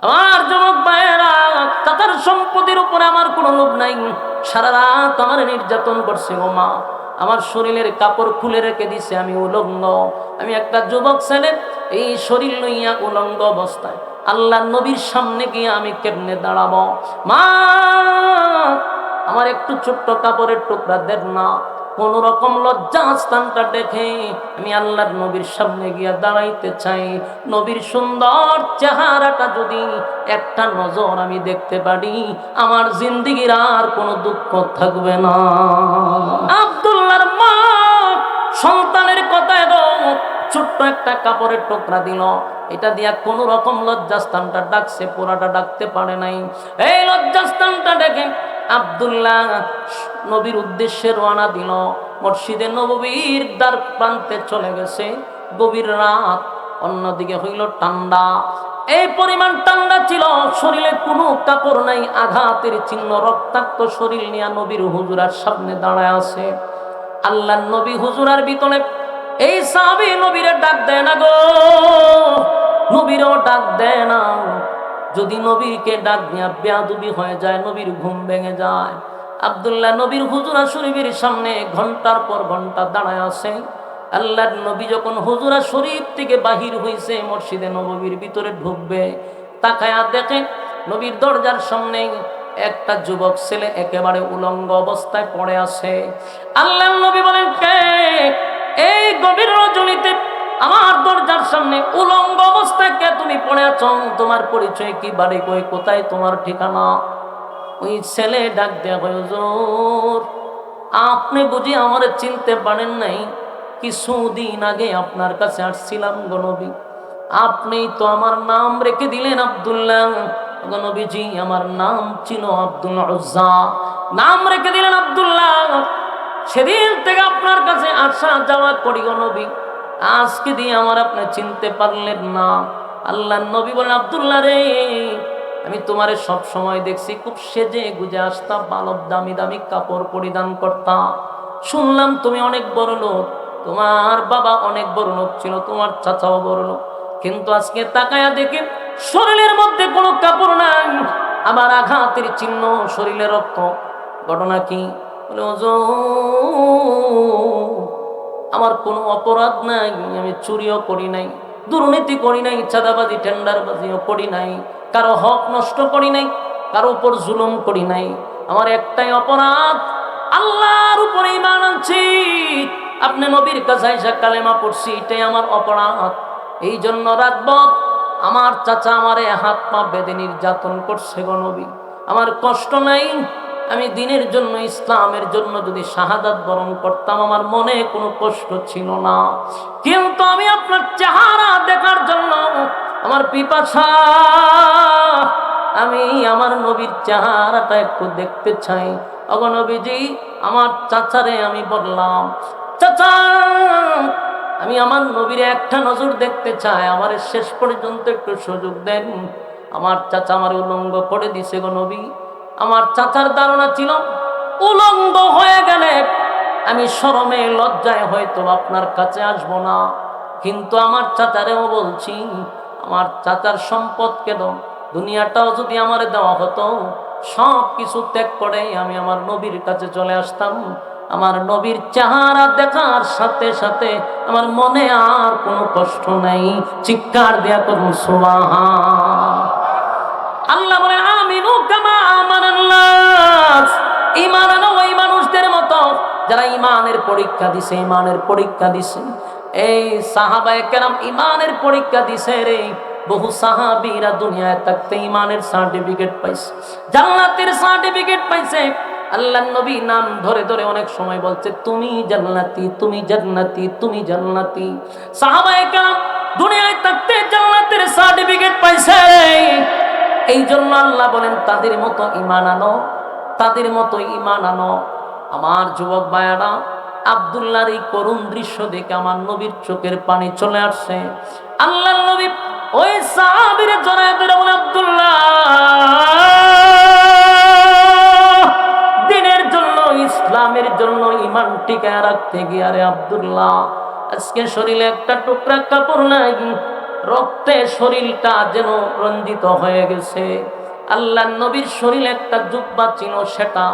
আমার যুবক ভাইয়েরা, টাকার সম্পদের উপরে আমার কোনো লোভ নাই। সারা রাত আমার নির্যাতন করছে ও মা, আমার শরীরের কাপড় খুলে রেখে দিছে, আমি উলঙ্গ। আমি একটা যুবক ছেলে, এই শরীর লইয়া উলঙ্গ অবস্থায় আল্লাহ নবীর সামনে গিয়ে আমি কেমনে দাঁড়াবো? মা, আমার একটু ছোট্ট কাপড়ের টুকরা দেন না। কোন রকম লজ্জা স্থানটা দেখে আমি আল্লাহর নবীর সামনে গিয়া দাঁড়াইতে চাই। নবীর সুন্দর চেহারাটা যদি একটা নজর আমি দেখতে পারি, আমার জিন্দেগির আর কোনো দুঃখ থাকবে না। আব্দুল্লাহর মা সন্তানের কথায় ছোট্ট একটা কাপড়ের টুকরা দিল, এটা দিয়া কোন রকম লজ্জাস্থানটা ডাকছে, পুরাটা ডাকতে পারে নাই। এই লজ্জাস্থানটা ডেকে আব্দুল্লাহ নবীর উদ্দেশ্যে রওনা দিল। মসজিদে নববীর দ্বার প্রান্তে চলে গেছে। গভীর রাত, অন্যদিকে হইল ঠান্ডা। এই পরিমাণ ঠান্ডা ছিল, শরীরে কোনো কাপড় নাই, আঘাতের চিহ্ন, রক্তাক্ত শরীর নিয়ে নবীর হুজুরার সামনে দাঁড়ায় আছে। আল্লাহ নবী হুজুরার ভিতরে এই সাহাবী নবীরে ডাক দেয় না গো, নবীরও ডাক দেয় না। যদি নবীকে ডাক দিয়া বেয়াদবি হয়ে যায়, নবীর ঘুম ভেঙে যায়। আব্দুল্লাহ নবীর হুজুরা শরীফের সামনে ঘন্টার পর ঘন্টা দাঁড়ায় আছে। আল্লাহর নবী যখন হুজুরা শরীফ থেকে বাহির হইছে, মসজিদে নববীর ভিতরে ঢুকবে, তাকায়া দেখে নবীর দরজার সামনে একটা যুবক ছেলে একেবারে উলঙ্গ অবস্থায় পড়ে আছে। আল্লাহর নবী বলেন, কে এই গভীর রজনীতে আমার দরজার সামনে উলঙ্গ অবস্থায় কে তুমি পড়ে আছো? তোমার পরিচয় কি, বাড়ি কই, কোথায় তোমার ঠিকানা? ওই ছেলে ডাক দেয়া, হুজুর আপনি বুঝি আমার চিনতে পারেন নাই? কিছুদিন আগে আপনার কাছে আসছিলাম গো নবী, আপনি তো আমার নাম রেখে দিলেন আব্দুল্লাহ। গো নবীজি, আমার নাম ছিল আব্দুল উজ্জা, নাম রেখে দিলেন আব্দুল্লাহ। সেদিন থেকে আপনার কাছে আসা যাওয়া করি গো নবী, আজকে দিয়ে আমার আপনি চিনতে পারলেন না। আল্লাহ নবী বলেন, আব্দুল্লাহ রে, আমি তোমারে সব সময় দেখছি খুব সেজে গুজে আসতাম, ভালো দামি দামি কাপড় পরিধান করতাম। শুনলাম তুমি অনেক বড় লোক, তোমার বাবা অনেক বড় লোক ছিল, তোমার চাচাও বড় লোক, কিন্তু আজকে তাকায়া দেখে শরীরের মধ্যে কোনো কাপড় নাই, আবার আঘাতের চিহ্ন, শরীরে রক্ত। ঘটনা কি? বলে, আমার কোনো অপরাধ নাই, আমি চুরিও করি নাই, দুর্নীতি করি নাই, চাঁদাবাজি টেন্ডারবাজিও করি নাই, কারো হক নষ্ট করি নাই, কারো উপর জুলুম করি নাই। আমার একটাই অপরাধ, আল্লাহর উপরে ঈমান আনছি, আপনি নবীর কাছে এসে কালেমা পড়ছি, এটাই আমার অপরাধ। এই জন্য রাতবত আমার চাচা আমারে হাত পা বেঁধে নির্যাতন করছে গো নবী। আমার কষ্ট নাই, আমি দিনের জন্য, ইসলামের জন্য যদি শাহাদাত বরণ করতাম, আমার মনে কোনো কষ্ট ছিল না। কিন্তু আমি আপনার চেহারা দেখার জন্য আমার পিপাসা, আমি আমার নবীর চেহারাটা একটু দেখতে চাই। ওগো নবীজি, আমার চাচারে আমি বললাম, চাচা আমি আমার নবীর একটা নজর দেখতে চাই, আমার শেষ পর্যন্ত একটু সুযোগ দেন। আমার চাচা আমার উলঙ্গ করে দিছে গো নবী। আমার চাচার ধারণা ছিল উলঙ্গ হয়ে গেলে আমি শরমে লজ্জায় হয়তো আপনার কাছে আসবো না, কিন্তু আমার চাচারেও বলছি, আমার চাচার সম্পদ কেন, দুনিয়াটাও যদি আমার দেওয়া হতো, সব কিছু ত্যাগ করে আমি আমার নবীর কাছে চলে আসতাম। আমার নবীর চেহারা দেখার সাথে সাথে আমার মনে আর কোনো কষ্ট নাই। চিৎকার দেয়া করুন সুবহান। আল্লাহ বলে, আমিনু কামা আমানান নাস, ঈমান আনো ওই মানুষদের মতো যারা ঈমানের পরীক্ষা দিছে, ঈমানের পরীক্ষা দিছে। এই সাহাবায়ে কেরাম ঈমানের পরীক্ষা দিছে রে। বহু সাহাবীরা দুনিয়ায় থাকতে ঈমানের সার্টিফিকেট পাইছে, জান্নাতের সার্টিফিকেট পাইছে। আল্লাহর নবী নাম ধরে ধরে অনেক সময় বলছে, তুমি জান্নাতি, তুমি জান্নাতি, তুমি জান্নাতি। সাহাবায়ে কেরাম দুনিয়ায় থাকতে জান্নাতের সার্টিফিকেট পাইছে। এই জন্য আল্লাহ বলেন, তাদের মতো ঈমান আনো, তাদের মতো ঈমান আনো। আমার যুবক ভাইয়েরা, আব্দুল্লাহর এই করুণ দৃশ্য দেখে আমার নবীর চোখের পানি চলে আসছে। আল্লাহর নবী ওই সাহাবীরে জড়ায় ধরে বলে, আব্দুল্লাহ, দিনের জন্য, ইসলামের জন্য ঈমান টিকায় রাখতে গিয়ে, আরে আব্দুল্লাহ, আজকে শরীরে একটা টুকরা কাপড় নাই, রক্তে শরীরটা যেন রঞ্জিত হয়ে গেছে। আল্লাহর নবীর শরীরে একটা জুব্বা ছিল, সেটা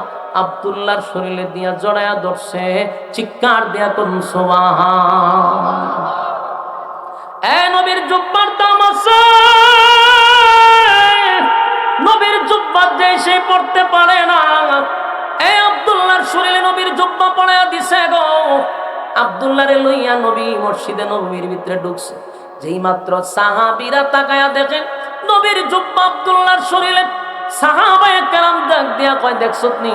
আব্দুল্লাহর শরীরে দিয়া জড়ায়া ধরছে। চিৎকার দিয়া কোন সুবহান। এ নবীর জুব্বার দাম আছে, নবীর জুব্বা যে সে পড়তে পারে না। এ আব্দুল্লাহর শরীরে নবীর জুব্বা পড়ায়া দিছে গো। আব্দুল্লাহরে লইয়া নবী মসজিদে নববীর ভিতরে ঢুকছে। যেই মাত্র সাহাবীরা তাকায়া দেখে নবীর জুব্বা আব্দুল্লাহর শরীরে, সাহাবায়ে কেরাম ডাক দিয়া কয়, দেখছত নি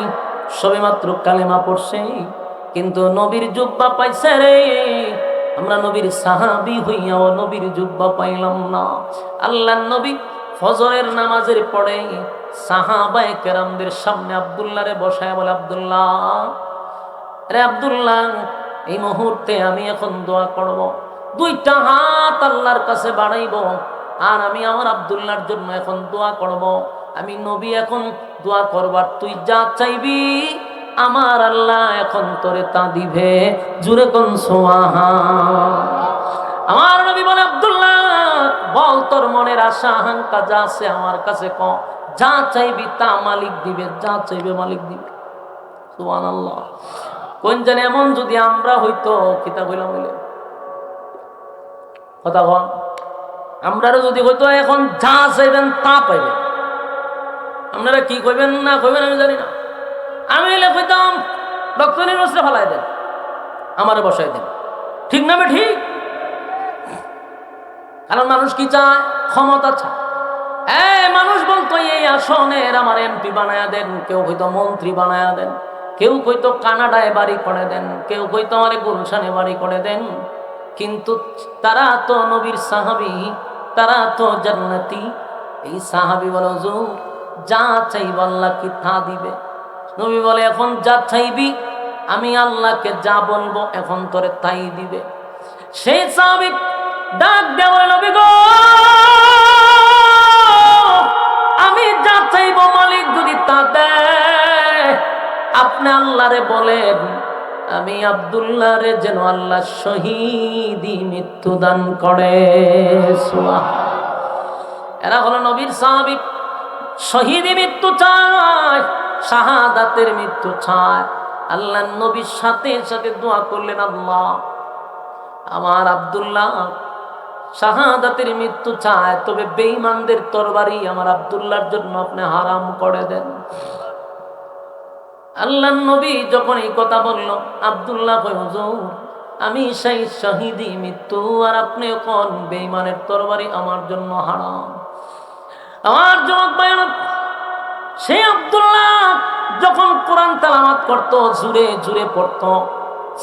সবেমাত্র কালেমা পড়ছে, কিন্তু নবীর জুব্বা পাইছে রে। আমরা নবীর সাহাবী হইয়াও নবীর জুব্বা পাইলাম না। আল্লাহর নবী ফজরের নামাজের পরে সাহাবায়ে কেরামদের সামনে আব্দুল্লাহরে বসায় বলে, আব্দুল্লাহ রে আব্দুল্লাহ, এই মুহূর্তে আমি এখন দোয়া করব, দুইটা হাত আল্লাহর কাছে বাড়াইব, আর আমি আমার আব্দুল্লাহর জন্য এখন দোয়া করব। আমি নবী এখন দোয়া করবার, তুই যা চাইবি আমার আল্লাহ এখন তোরে তা দিবে। জুরে কোন সুবহান। আমার নবী বলে, আব্দুল্লাহ বল তোর মনের আশা আকাঙ্ক্ষা যা আছে আমার কাছে ক, যা চাইবি তা মালিক দিবে, যা চাইবে মালিক দিবে। সুবহানাল্লাহ। কোন জানে এমন যদি আমরা হইতো, কিতা কইলাম বলে কথা কন, আমরাও যদি হইতো এখন যা চাইবেন তা পাইবেন। আপনারা কি কইবেন না কইবেন আমি জানি না। আমি এলে কইতাম ডক্টরের রসে ফেলাই দেন, আমারে বসাই দেন। ঠিক না? ঠিক। কারণ মানুষ কি চায়? ক্ষমতা চায়। মানুষ বলতো এই আসনের আমার এমপি বানায়া দেন, কেউ হয়তো মন্ত্রী বানায়া দেন, কেউ কইতো কানাডায় বাড়ি করে দেন, কেউ কইতো আমারে গুলশানে বাড়ি করে দেন। কিন্তু তারা তো নবীর সাহাবী, তারা তো জান্নাতি। এই সাহাবী বলে, হুজুর যা চাইব আল্লাহ কি তা দিবে। নবী বলে, এখন যা চাইবি আমি আল্লাহকে যা বলবো এখন তোরে তাই দিবে। সেই সাহাবী ডাক দেয়া বলে, নবী গো, আমি যা চাইব মালিক যদি তা দেয়, আপনি আল্লাহরে বলেন আমি আব্দুল্লাহরে যেন আল্লাহ শহীদি মৃত্যু দান করে। এরা হলো নবীর সাহাবী, শহীদি মৃত্যু চায়, শাহাদাতের মৃত্যু চায়। আল্লাহ নবীর সাথে সাথে দোয়া করলেন, আল্লাহ আমার আব্দুল্লাহ শাহাদাতের মৃত্যু চায়, তবে বেঈমানদের তরবারি আমার আব্দুল্লাহর জন্য আপনি হারাম করে দেন। আল্লাহ নবী যখন এই কথা বলল, আব্দুল্লাহ কয়, হুজুর আমি সেই শহীদি মৃত্যু, আর আপনি কোন বেঈমানের তরবারি আমার জন্য হারাম। আমার যুবক ভাইরা, সেই আব্দুল্লাহ যখন কোরআন তেলাওয়াত করত, জুরে জুরে পড়ত,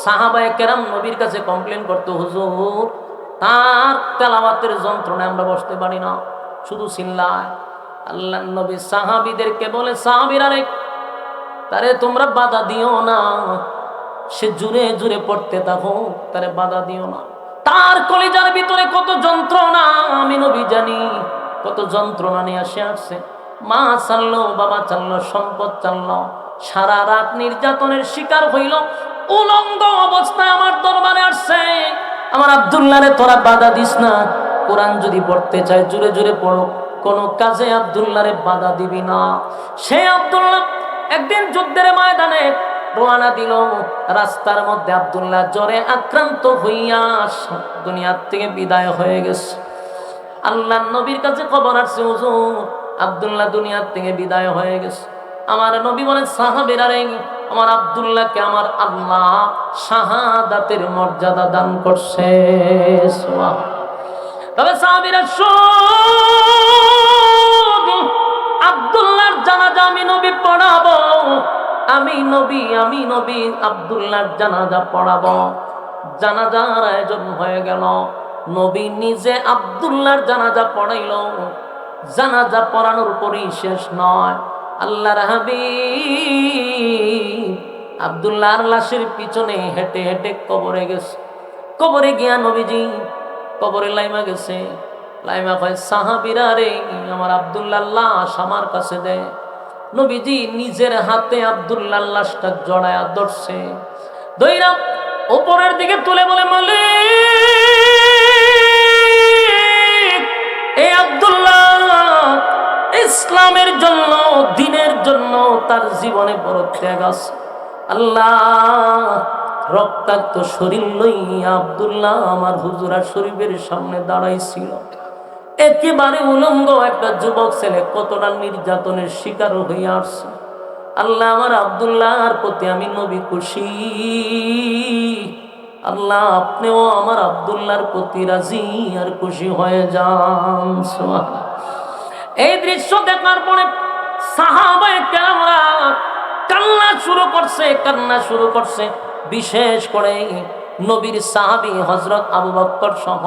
সাহাবায়ে কেরাম নবীর কাছে কমপ্লেন করতো, হুজুর তার তেলাওয়াতের যন্ত্রণায় আমরা বসতে পারি না, শুধু চিল্লায়। আল্লাহ নবী সাহাবীদেরকে বলে, সাহাবীরা রে, তারে তোমরা বাধা দিও না, সে জুরে জুরে পড়তে থাকো, তারে বাধা দিও না। তার কলিজার ভিতরে কত যন্ত্রণা আমি নবী জানি, কত যন্ত্রণা নিয়ে আসছে। মা চাললো, বাবা চাললো, সম্পদ চাললো, সারা রাত নির্যাতনের শিকার হইল, উলঙ্গ অবস্থায় আমার দরবারে আসছে। আমার আব্দুল্লাহরে তোরা বাধা দিস না, কোরআন যদি পড়তে চায় জুরে জুরে পড়ো, কোনো কাজে আব্দুল্লাহরে বাধা দিবি না। সে আব্দুল্লাহ একদিন যুদ্ধের ময়দানে রওনা দিল। রাস্তার মধ্যে আব্দুল্লাহ জ্বরে আক্রান্ত হইয়া দুনিয়ার থেকে বিদায় হয়ে গেছে। আল্লাহ নবীর কাছে খবর আসছে, হুজুর আব্দুল্লাহ দুনিয়ার থেকে বিদায় হয়ে গেছে। আমার নবী বলেন, সাহাবীরা রে, আমার আব্দুল্লাহকে আমার আল্লাহ শাহাদাতের মর্যাদা দান করছে। তবে সাহাবীরা আব্দুল্লাহর জানাজা আমি নবী পড়াবো, আমি নবী আব্দুল্লাহর জানাজা পড়াবো। জানাজার আয়োজন হয়ে গেল, নবী নিজে আব্দুল্লাহর জানাজা পড়াইল। জানাজা পড়ানোর পরই শেষ নয়, আল্লাহর হাবিব আব্দুল্লাহর লাশের পিছনে হেঁটে হেঁটে কবরে গেছে। কবরে গিয়া নবীজি কবরে লাইমা গেছে। লাইমা কয়, সাহাবীরা রে, আমার আব্দুল্লাহর লাশ আমার কাছে দে। নবীজি নিজের হাতে আব্দুল্লাহর লাশটা জড়ায়া ধরছে, দইরা উপরের দিকে তুলে বলে, মালিক ইসলামের জন্য, দ্বীনের জন্য তার জীবনে বড় ত্যাগ আছে। আল্লাহ, রক্তাক্ত শরীর লইয়া আব্দুল্লাহ আমার হুজুরা শরীফের সামনে দাঁড়াইছিল। একেবারে উলঙ্গ একটা যুবক ছেলে কতটা নির্যাতনের শিকার হইয়া আসছে। আল্লাহ, আমার আব্দুল্লাহর প্রতি আমি নবী খুশি। আল্লাহ, আপনিও আমার আব্দুল্লাহর প্রতি রাজি আর খুশি হয়ে যান। সুবহানাল্লাহ। এই দৃশ্য দেখার পরে সাহাবায়ে কেরামরা কান্না শুরু করছে। বিশেষ করে নবীর সাহাবী হযরত আবু বকর সহ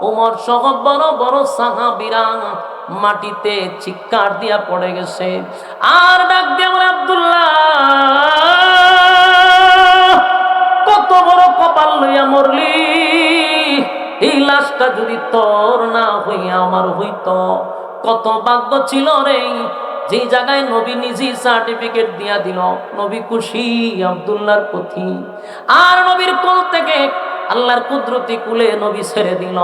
ওমর সহ বড় বড় সাহাবীরা মাটিতে চিৎকার দিয়া পড়ে গেছে আর ডাক দিয়ে বলে, আব্দুল্লাহ, কত বড় কপাল লইয়া মরলি! এই লাশটা যদি তোর না হইয়া আমার হইতো, কত ভাগ্য ছিল রে। যে জায়গায় নবী নিজে সার্টিফিকেট দিয়া দিল, নবী খুশি আব্দুল্লাহর প্রতি। আর নবীর কোল থেকে আল্লাহর কুদরতি কুলে নবী ছেড়ে দিল।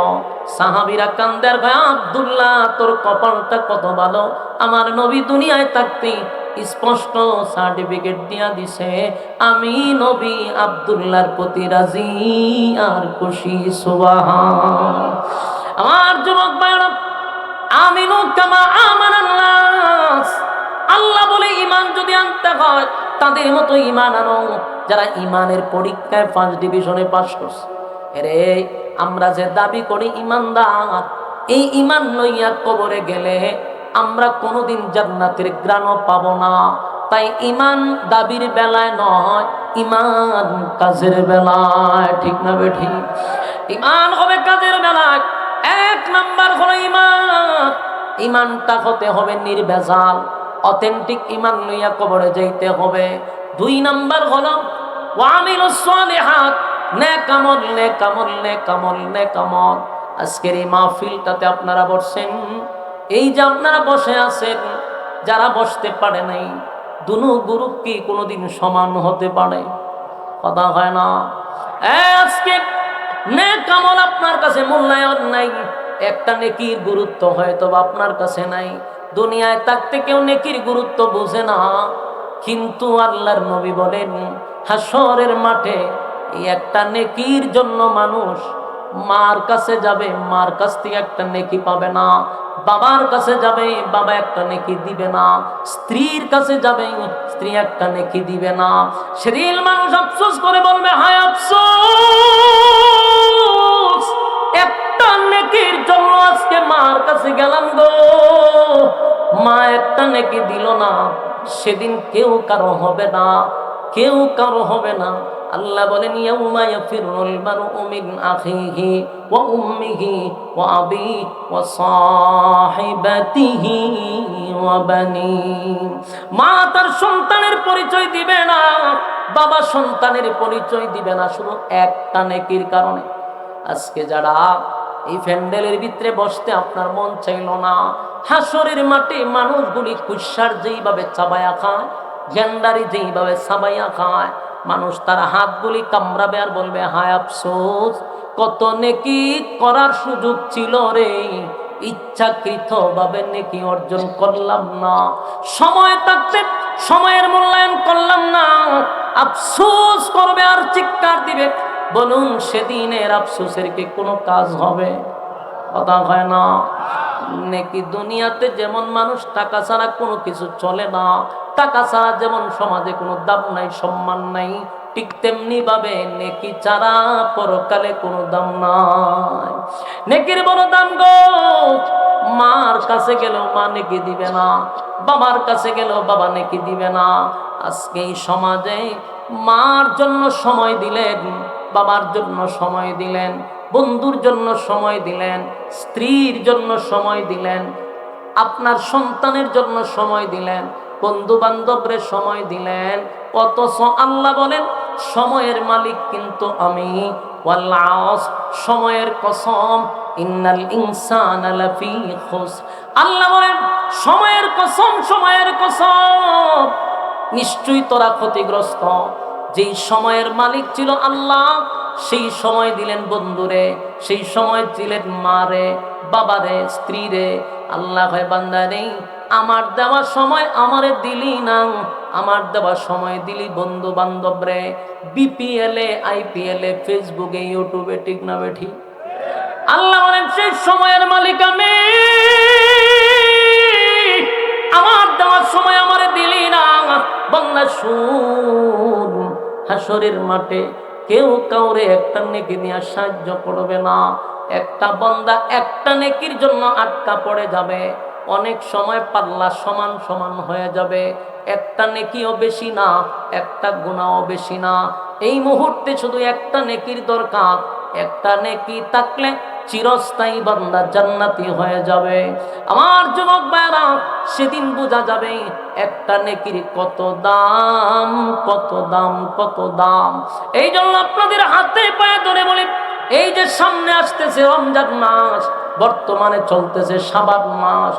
সাহাবীরা কান্দার ভাই, আব্দুল্লাহ, তোর কপালটা কত ভালো, আমার নবী দুনিয়ায় থাকতে স্পষ্ট সার্টিফিকেট দিয়া দিছে, আমি নবী আব্দুল্লাহর প্রতি রাজি আর খুশি। সুবহান। আমার যুবক ভাইরা, আমিনু কামা আমানান নাস। আল্লাহ বলে, ঈমান যদি আনতে হয় তাদের মতো ঈমান আনো যারা ঈমানের পরীক্ষায় ফার্স্ট ডিভিশনে পাস করছে। আরে আমরা যে দাবি করি ঈমানদার, এই ঈমান লইয়া কবরে গেলে আমরা কোনোদিন জান্নাতের ঘ্রাণও পাবো না। তাই ঈমান দাবির বেলায় নয়, ঈমান কাজের বেলায়। ঠিক না বেঠিক? ঈমান হবে কাজের বেলায়। এক নাম্বার হলো ঈমান। ঈমানটা হতে হবে নির্ভেজাল, অথেন্টিক ঈমান লইয়া কবরে যাইতে হবে। দুই নাম্বার হলো ওয়ামিলুস সালিহাত, নেক আমল, নেক আমল, নেক আমল, নেক আমল। আজকের এই মাহফিলটাতে আপনারা বসছেন, এই যে আপনারা বসে আছেন, যারা বসতে পারে নাই, দুনো গ্রুপ কি কোনোদিন সমান হতে পারে? কথা হয় না। আজকে নেক আমল আপনার কাছে মূল্যায়ন নাই, একটা নেকির গুরুত্ব হয়তো আপনার কাছে নাই। দুনিয়ায় থাকতে কেউ নেকির গুরুত্ব বোঝে না, কিন্তু আল্লাহর নবী বলেন, হাসরের মাঠে এই একটা নেকির জন্য মানুষ মার কাছে যাবে, মার কাছ থেকে একটা নেকি পাবে না। বাবার কাছে যাবে, বাবা একটা নেকি দিবে না। স্ত্রীর কাছে যাবে, স্ত্রী একটা নেকি দিবে না। সেদিন মানুষ আফসোস করে বলবে, হায় আফসোস, একটা নেকির জন্য আজকে মার কাছে গেলাম গো, মা একটা নেকি দিল না। সেদিন কেউ কারো হবে না, কেউ কারো হবে না। আল্লাহ বলেন, ইয়াউমা ইয়াফিরুল মারউ মিন আখিহি ওয়া উম্মিহি ওয়া আবিহি ওয়া সাহিবাতিহি ওয়া বানি। মা তার সন্তানের পরিচয় দিবে না, বাবা সন্তানের পরিচয় দিবে না, শুধু একটা নেকির কারণে। আজকে যারা এই প্যান্ডেলের ভিতরে বসতে আপনার মন চাইল না, হাসরের মাঠে মানুষগুলি কুশার যেইভাবে চাবায়া খায়, গেন্ডারি যেইভাবে চাবাইয়া খায়, মানুষ তার হাতগুলি কামড়াবে আর বলবে, হায় আফসোস, কত নেকি করার সুযোগ ছিল রে, ইচ্ছাকৃত ভাবে নেকি অর্জন করলাম না, সময় থাকতে সময়ের মূল্যায়ন করলাম না। আফসোস করবে আর চিৎকার দিবে। বলুন, সেদিনের আফসোসের কি কোনো কাজ হবে? কথা হয় না। নেকি দুনিয়াতে যেমন মানুষ টাকা ছাড়া কোনো কিছু চলে না, টাকা ছাড়া যেমন সমাজে কোনো দাম নাই, সম্মান নাই, ঠিক তেমনি ভাবে নেকি ছাড়া পরকালে কোনো দাম নাই। নেকির বড় দাম গো। মার কাছে গেলেও মা নেকি দিবে না, বাবার কাছে গেলেও বাবা নেকি দিবে না। আজকে এই সমাজে মার জন্য সময় দিলেন, বাবার জন্য সময় দিলেন, বন্ধুর জন্য সময় দিলেন, স্ত্রীর জন্য সময় দিলেন, আপনার সন্তানের জন্য সময় দিলেন, বন্ধু বান্ধবের সময় দিলেন, অথচ আল্লাহ বলেন, সময়ের মালিক কিন্তু আমি। ওয়াল আসর, সময়ের কসম, ইন্নাল ইনসানা লাফি খুসর। আল্লাহ বলেন, সময়ের কসম, সময়ের কসম, নিশ্চয়ই তোরা ক্ষতিগ্রস্ত। যেই সময়ের মালিক ছিল আল্লাহ, সেই সময় দিলেন বন্ধুরে, সেই সময় দিলেন মারে, বাবারে, স্ত্রীরে। আল্লাহ হয় বান্দা নেই, আমার দেওয়া সময় আমারে দিলি না, আমার দেওয়া সময় দিলি বন্ধু বান্ধব রে, বিপিএলে, আইপিএলে, ফেসবুকে, ইউটিউবে, ঠিক না বেঠি? আল্লাহ বলেন সেই সময়ের মালিক আমি, আমার দেওয়ার সময় আমারে দিলি না। বান্দা শুন, হাসরের মাঠে কেউ কাউরে একটা নেকি নিয়ে সাহায্য করবে না। একটা বান্দা একটা নেকির জন্য আটকা পড়ে যাবে, অনেক সময় পাল্লা সমান সমান হয়ে যাবে। একটা নেকিও বেশি না, একটা গুনাহও বেশি না। এই মুহূর্তে শুধু একটা নেকির দরকার। একটা নেকি থাকলে চিরস্থায়ী বান্দা জান্নাতি হয়ে যাবে। আমার যুবক ভাইরা, সেদিন বোঝা যাবে একটা নেকির কত দাম, কত দাম, কত দাম। এই জন্য আপনাদের হাতে পায়ে ধরে বলি, এই যে সামনে আসতেছে রমজান মাস, বর্তমানে চলতেছে শাবান মাস,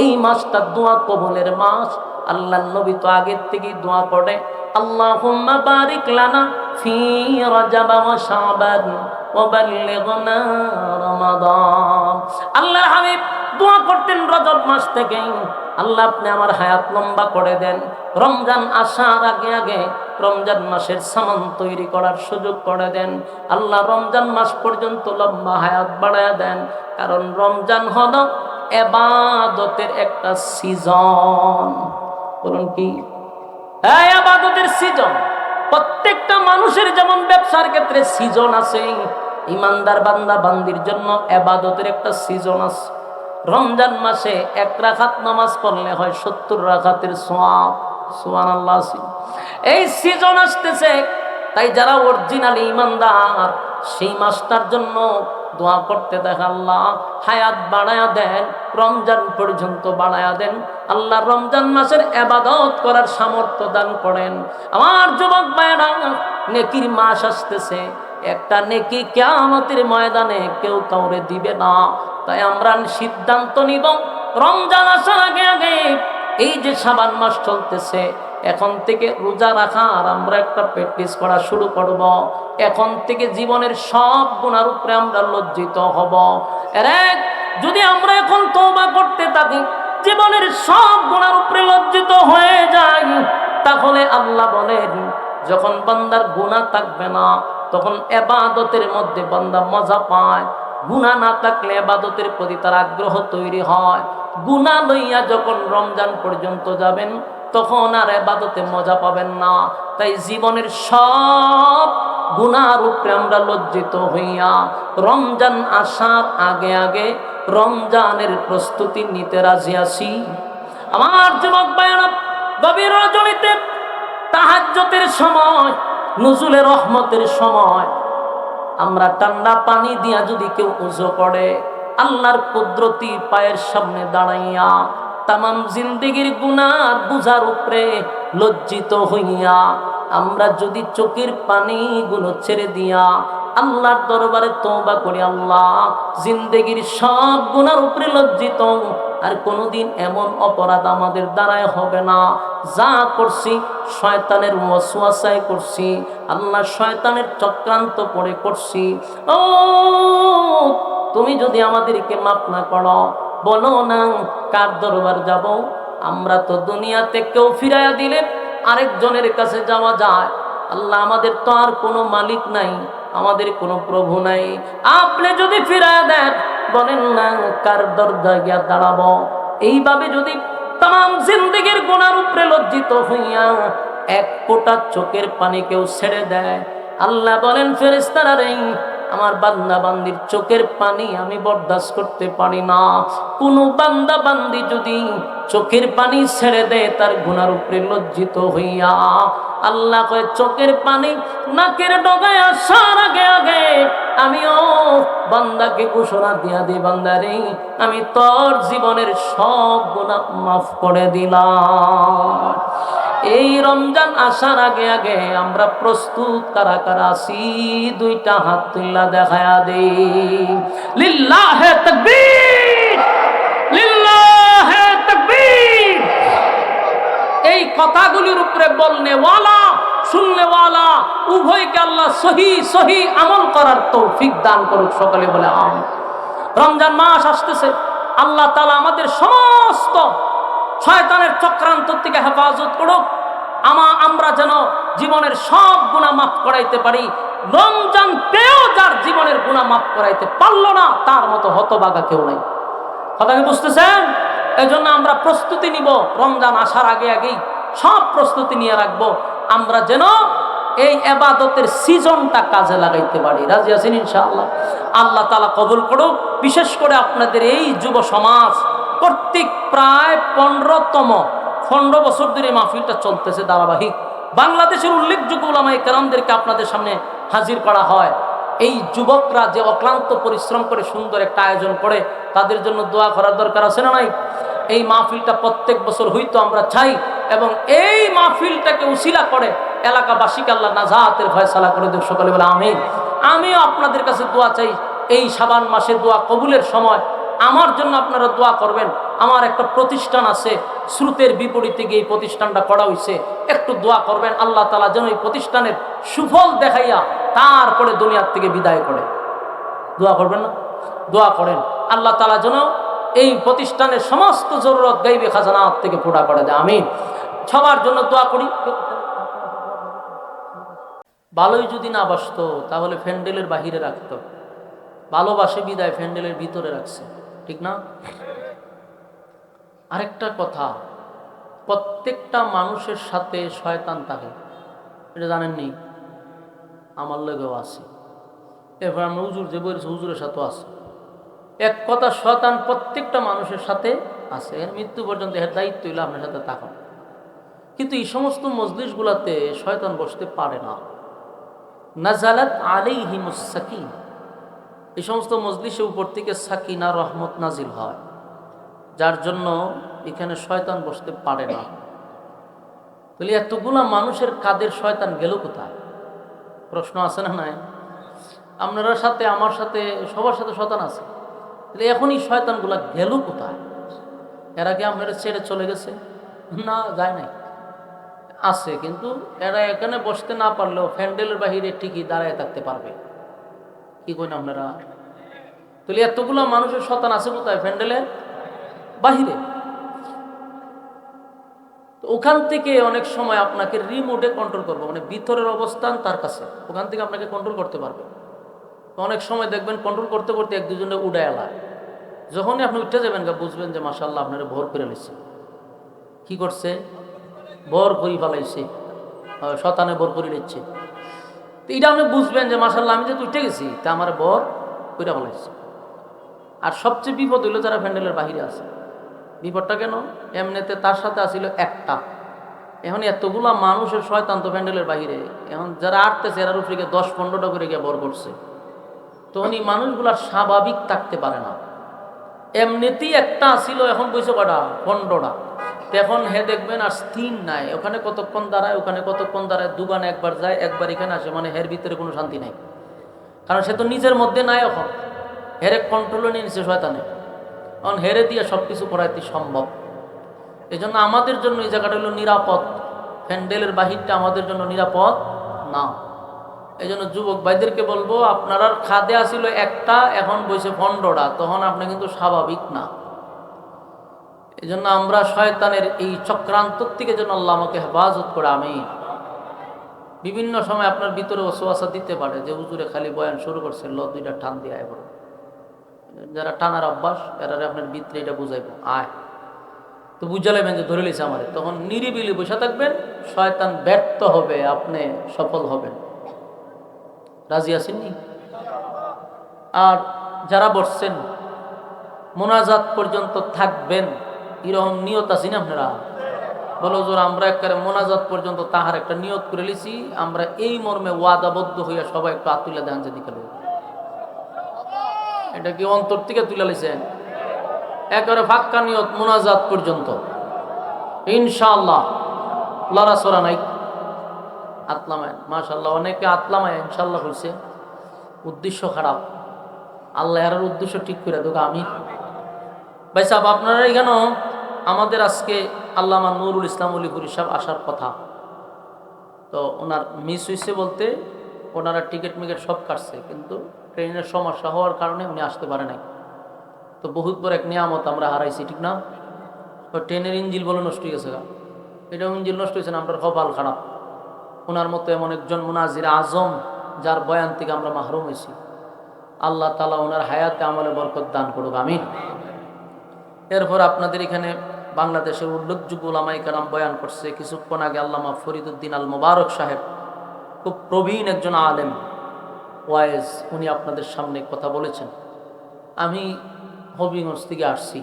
এই মাসটা দোয়া কবুলের মাস। আল্লাহর নবী তো আগের থেকেই দোয়া করে, আল্লাহুম্মা বারিক লানা ফি রজব ওয়া শাবান ওয়া বাল্লিগনা রমাদান। আল্লাহর হাবিব দোয়া করতেন রজব মাস থেকে, আল্লাহ আপনি আমার হায়াত লম্বা করে দেন, রমজান আসার আগে আগে রমজান মাসের সামান তৈরি করার সুযোগ করে দেন। আল্লাহ রমজান মাস পর্যন্ত লম্বা হায়াত বাড়ায় দেন, কারণ রমজান হলো ইবাদতের একটা সিজন। বলুন কি? হ্যাঁ, ইবাদতের সিজন। প্রত্যেকটা মানুষের যেমন ব্যবসার ক্ষেত্রে সিজন আছে, ইমানদার বান্দা বান্দির জন্য ইবাদতের একটা সিজন আছে। রমজান মাসে 1 রাকাত নামাজ পড়লে হয় 70 রাকাতের সওয়াব। সুবহানাল্লাহ। এই সিজন আসতেছে, তাই যারা অরিজিনালি ইমানদার সেই মাসটার জন্য দোয়া করতে দেখ, আল্লাহ হায়াত বাড়ায়া দেন, রমজান পর্যন্ত বাড়ায়া দেন। আল্লাহ রমজান মাসের ইবাদত করার সামর্থ্য দান করেন। আমার যুবক ভাইরা, নেকির মাস আসতেছে, একটা নেকি কিয়ামতের ময়দানে কেউ কাউরে দিবে না। তাই আমরা সিদ্ধান্ত নিব, রমজান আসার আগে আগে এই যে শাবান মাস চলতেছে, এখন থেকে রোজা রাখা আর আমরা একটা প্র্যাকটিস করা শুরু করব। এখন থেকে জীবনের সব গুনার উপরে আমরা লজ্জিত হব। যদি আমরা এখন তওবা করতে থাকি, জীবনের সব গুনার উপরে লজ্জিত হয়ে যাই, তাহলে আল্লাহ বলেন যখন বান্দার গুনাহ থাকবে না, তখন ইবাদতের মধ্যে বান্দা মজা পায়। গুনাহ না থাকলে ইবাদতের প্রতি তার আগ্রহ তৈরি হয়। গুনাহ লইয়া যখন রমজান পর্যন্ত যাবেন, তখন আর ইবাদতে মজা পাবেন না। তাই জীবনের সব গুনার উপরে আমরা লজ্জিত হইয়া রমজান আসার আগে আগে রমজানের প্রস্তুতি নিতে রাজি আছি। আমার যুবক ভাইয়েরা, গভীর রজনীতে তাহাজ্জুদের সময়, নুজুলে রহমতের সময়, আমরা ঠান্ডা পানি দিয়া যদি কেউ ওযু করে, আল্লাহর কুদরতি পায়ের সামনে দাঁড়াইয়া তামাম জিন্দেগির গুনার বুঝার উপরে লজ্জিত হইয়া আমরা যদি চোখের পানিগুলো ছেড়ে দিয়া আল্লাহর দরবারে তওবা করি, আল্লাহ জিন্দেগির সব গুনার উপরে লজ্জিত, আর কোনোদিন এমন অপরাধ আমাদের দ্বারায় হবে না, যা করছি শয়তানের ওয়াসওয়াসায় করছি, আল্লাহ শয়তানের চক্রান্ত করে করছি। ও তুমি যদি আমাদেরকে মাফ না করো, বলো না কার দরবার যাব? আমরা তো দুনিয়াতে কেউ ফিরাইয়া দিলে আরেকজনের কাছে যাওয়া যায়। আল্লাহ আমাদের তো আর কোনো মালিক নাই, আমাদের কোনো প্রভু নাই। আপনি যদি ফিরাইয়া দেন, বলেন না কার দরজায় গিয়া দাঁড়াবো? এইভাবে যদি তাম জিন্দেগির গুনার উপরে লজ্জিত হইয়া এক ফোঁটা চোখের পানি কেউ ছেড়ে দেয়, আল্লাহ বলেন ফেরেশতারা রে, আমার বান্দা বান্দির চোখের পানি আমি বরদাস্ত করতে পারি না। কোনো বান্দা বান্দি যদি চোখের পানি ছেড়ে দেয় তার গুনার উপরে লজ্জিত হইয়া, আল্লাহ কয় চোখের পানি নাকের ডগায় আসার আগে আগে আমিও বান্দাকে ঘোষণা দিয়া দিই, বান্দারে আমি তোর জীবনের সব গুনাহ মাফ করে দিলাম। এই রমজান আসার আগে আগে আমরা প্রস্তুত কারা কারা আছি? দুইটা হাত তুল্লা দেখায়া দেই। লিল্লাহে তাকবীর, লিল্লাহে তাকবীর। এই কথাগুলির উপরে বলনে ওয়ালা শুনলেওয়ালা উভয়কে আল্লাহ সহি সহি আমল করার তৌফিক দান করুক। সকলে বলে আমিন। রমজান মাস আসতেছে, আল্লাহ তাআলা আমাদের সমস্ত শয়তানের চক্রান্ত থেকে হেফাজত করুক। আমরা যেন জীবনের সব গুনাহ মাফ করাইতে পারি। রমজান পেয়েও যার জীবনের গুনাহ মাফ করাইতে পারলো না, তার মতো হতভাগা কেউ নাই। কথা কি বুঝতেছেন? এই জন্য আমরা প্রস্তুতি নিব, রমজান আসার আগে আগেই সব প্রস্তুতি নিয়ে রাখবো, আমরা যেন এই ইবাদতের সিজনটা কাজে লাগাইতে পারি। রাজি আছেন ইনশাআল্লাহ? আল্লাহ তাআলা কবুল করুক। বিশেষ করে আপনাদের এই যুব সমাজ কর্তৃক প্রায় 15 বছর ধরে মাহফিলটা চলতেছে ধারাবাহিক। বাংলাদেশের উল্লেখযোগ্য উলামায়ে কেরামদেরকে আপনাদের সামনে হাজির করা হয়। এই যুবকরা যে অক্লান্ত পরিশ্রম করে সুন্দর একটা আয়োজন করে, তাদের জন্য দোয়া করার দরকার আছে না নাই? এই মাহফিলটা প্রত্যেক বছর হইতো আমরা চাই, এবং এই মাহফিলটাকে উসিলা করে এলাকাবাসীকে আল্লাহ নাজাতের ফয়সালা করে দেব। সকলে বলে আমিন। আমিও আপনাদের কাছে দোয়া চাই, এই শাবান মাসে দোয়া কবুলের সময় আমার জন্য আপনারা দোয়া করবেন। আমার একটা প্রতিষ্ঠান আছে, স্রোতের বিপরীতে গিয়ে এই প্রতিষ্ঠানটা করা হয়েছে, একটু দোয়া করবেন আল্লাহ তাআলা যেন এই প্রতিষ্ঠানের সুফল দেখাইয়া তারপরে দুনিয়ার থেকে বিদায় করে। দোয়া করবেন না? দোয়া করেন আল্লাহ তাআলা যেন এই প্রতিষ্ঠানের সমস্ত জরুরত গাইবে খাজানাত থেকে পুরা করে দেয়। আমিন। সবার জন্য দোয়া করি। ভালোই যদি না বাসতো তাহলে ফ্যান্ডেলের বাহিরে রাখতো, ভালোবাসে বিদায় ফ্যান্ডেলের ভিতরে রাখছে, ঠিক না? আরেকটা কথা, প্রত্যেকটা মানুষের সাথে শয়তান থাকে, এটা জানেননি? আমার লগেও আছে। এরপর আমরা হুজুর যে বলেছে হুজুরের সাথেও আছে। এক কথা, শয়তান প্রত্যেকটা মানুষের সাথে আছে, এর মৃত্যু পর্যন্ত এর দায়িত্ব হইলো আপনার সাথে থাকা। কিন্তু এই সমস্ত মজলিসগুলাতে শয়তান বসতে পারে না। নাজালাত আলাইহিমুস সাকিনা, এই সমস্ত মজলিসের উপর থেকে সাকিনা রহমত নাজিল হয়, যার জন্য এখানে শয়তান বসতে পারে না। তাহলে এতগুলা মানুষের কাদের শয়তান গেল কোথায়? প্রশ্ন আছে না নাই? আপনার সাথে আমার সাথে সবার সাথে শয়তান আছে, তাহলে এখনই শয়তানগুলা গেল কোথায়? এরা কি আপনারা ছেড়ে চলে গেছে? না, যায় নাই, আছে। কিন্তু এরা এখানে বসতে না পারলেও ফ্যান্ডেলের বাহিরে ঠিকই দাঁড়ায় থাকতে পারবে। কি কইন আপনারা? তাহলে এতগুলা মানুষের শয়তান আছে কোথায়? ফ্যান্ডেলের বাহিরে। ওখান থেকে অনেক সময় আপনাকে রিমোটে কন্ট্রোল করবো, মানে ভিতরের অবস্থান তার কাছে, ওখান থেকে আপনাকে কন্ট্রোল করতে পারবে। অনেক সময় দেখবেন কন্ট্রোল করতে করতে এক দুজনে উড়ে এলা, যখনই আপনি উঠে যাবেন বুঝবেন যে মাশাআল্লাহ আপনারা ভোর করে নিচ্ছে। কি করছে? ভোর করি ফেলাইছে, শতানে ভোর করে নিচ্ছে। তো এটা আপনি বুঝবেন যে মাশাআল্লাহ আমি যেহেতু উঠে গেছি তা আমার ভোর করে ফেলাইছে। আর সবচেয়ে বিপদ হইলো যারা প্যান্ডেলের বাহিরে আছে। বিপদটা কেন? এমনিতে তার সাথে আসিল একটা, এখন এতগুলা মানুষের শয়তান তো প্যান্ডেলের বাহিরে, এখন যারা আটতেছে এরার উপরে 10-15টা করে গিয়ে ভর করছে। তো উনি মানুষগুলার স্বাভাবিক থাকতে পারে না। এমনিতেই একটা আসিল, এখন বইছে কটা? 15টা। এখন হে দেখবেন আর স্থির নাই, ওখানে কতক্ষণ দাঁড়ায়, ওখানে কতক্ষণ দাঁড়ায়, দুগানে একবার যায় একবার এখানে আসে, মানে হের ভিতরে কোনো শান্তি নাই। কারণ সে তো নিজের মধ্যে নাই, এখন হেরে কন্ট্রোলে নিয়ে নিচ্ছে শয়তানে, কারণ হেরে দিয়ে সব কিছু করাইতে সম্ভব। এই জন্য আমাদের জন্য এই জায়গাটা হলো নিরাপদ, প্যান্ডেলের বাহিরটা আমাদের জন্য নিরাপদ না। এই জন্য যুবক ভাইদেরকে বলবো, আপনার খাদে আসিল একটা, এখন বসে 15টা, তখন আপনি কিন্তু স্বাভাবিক না। এই জন্য আমরা শয়তানের এই চক্রান্ত থেকে যেন আল্লাহ আমাকে হেফাজত করে। আমি বিভিন্ন সময় আপনার ভিতরে ওয়াসওয়াসা দিতে পারে যে হুজুরে খালি বয়ান শুরু করছে, দুইটা টান দিয়ে আয় বড়, যারা টানার অভ্যাস এরারে আপনার ভিতরে এটা বুঝাইব, আয় তো বুঝালেবেন যে ধরে লিছে আমাদের, তখন নিরিবিলি বসে থাকবেন, শয়তান ব্যর্থ হবে, আপনি সফল হবেন। রাজি আছেননি? আর যারা বসছেন মোনাজাত পর্যন্ত থাকবেন, এরকম নিয়ত আছে না আপনারা? বলো জোর, আমরা একবারে মোনাজাত পর্যন্ত তাহার একটা নিয়ত করে লিছি, আমরা এই মর্মে ওয়াদাবদ্ধ হইয়া সবাই একটু হাত তুলে দেন যে দিকে। এটা কি অন্তর থেকে তুলে লিছেন? একেবারে ফাক্কা নিয়ত মোনাজাত পর্যন্ত ইনশাআল্লাহ, লড়া সরা নাই। আতলামায় মাশাআল্লাহ, অনেকে আতলামায় ইনশাআল্লাহ হয়েছে। উদ্দেশ্য খারাপ, আল্লাহ এর উদ্দেশ্য ঠিক করে দেবো। আমি ভাই সাহেব, আপনারা এখানেও আমাদের আজকে আল্লামা নুরুল ইসলাম অলিপুরি সাহেব আসার কথা, তো ওনার মিস হয়েছে বলতে ওনারা টিকিট মিকেট সব কাটছে, কিন্তু ট্রেনের সমস্যা হওয়ার কারণে উনি আসতে পারে নাই। তো বহুত বড় এক নিয়ামত আমরা হারাইছি, ঠিক না? ওই ট্রেনের ইঞ্জিল বলে নষ্ট হয়ে গেছে, এটাও ইঞ্জিল নষ্ট হয়েছে না, আমরা কপাল খারাপ। ওনার মতো এমন একজন মুনাজির আজম যার বয়ান থেকে আমরা মাহরুম হয়েছি, আল্লাহ তাআলা ওনার হায়াতে আমলে বরকত দান করুক, আমিন। এরপর আপনাদের এখানে বাংলাদেশের উল্লেখযোগ্য উলামায়ে কেরাম বয়ান করছে। কিছুক্ষণ আগে আল্লামা ফরিদউদ্দিন আল মোবারক সাহেব, খুব প্রবীণ একজন আলেম ওয়াইজ, উনি আপনাদের সামনে কথা বলেছেন। আমি হবিগঞ্জ থেকে আসছি,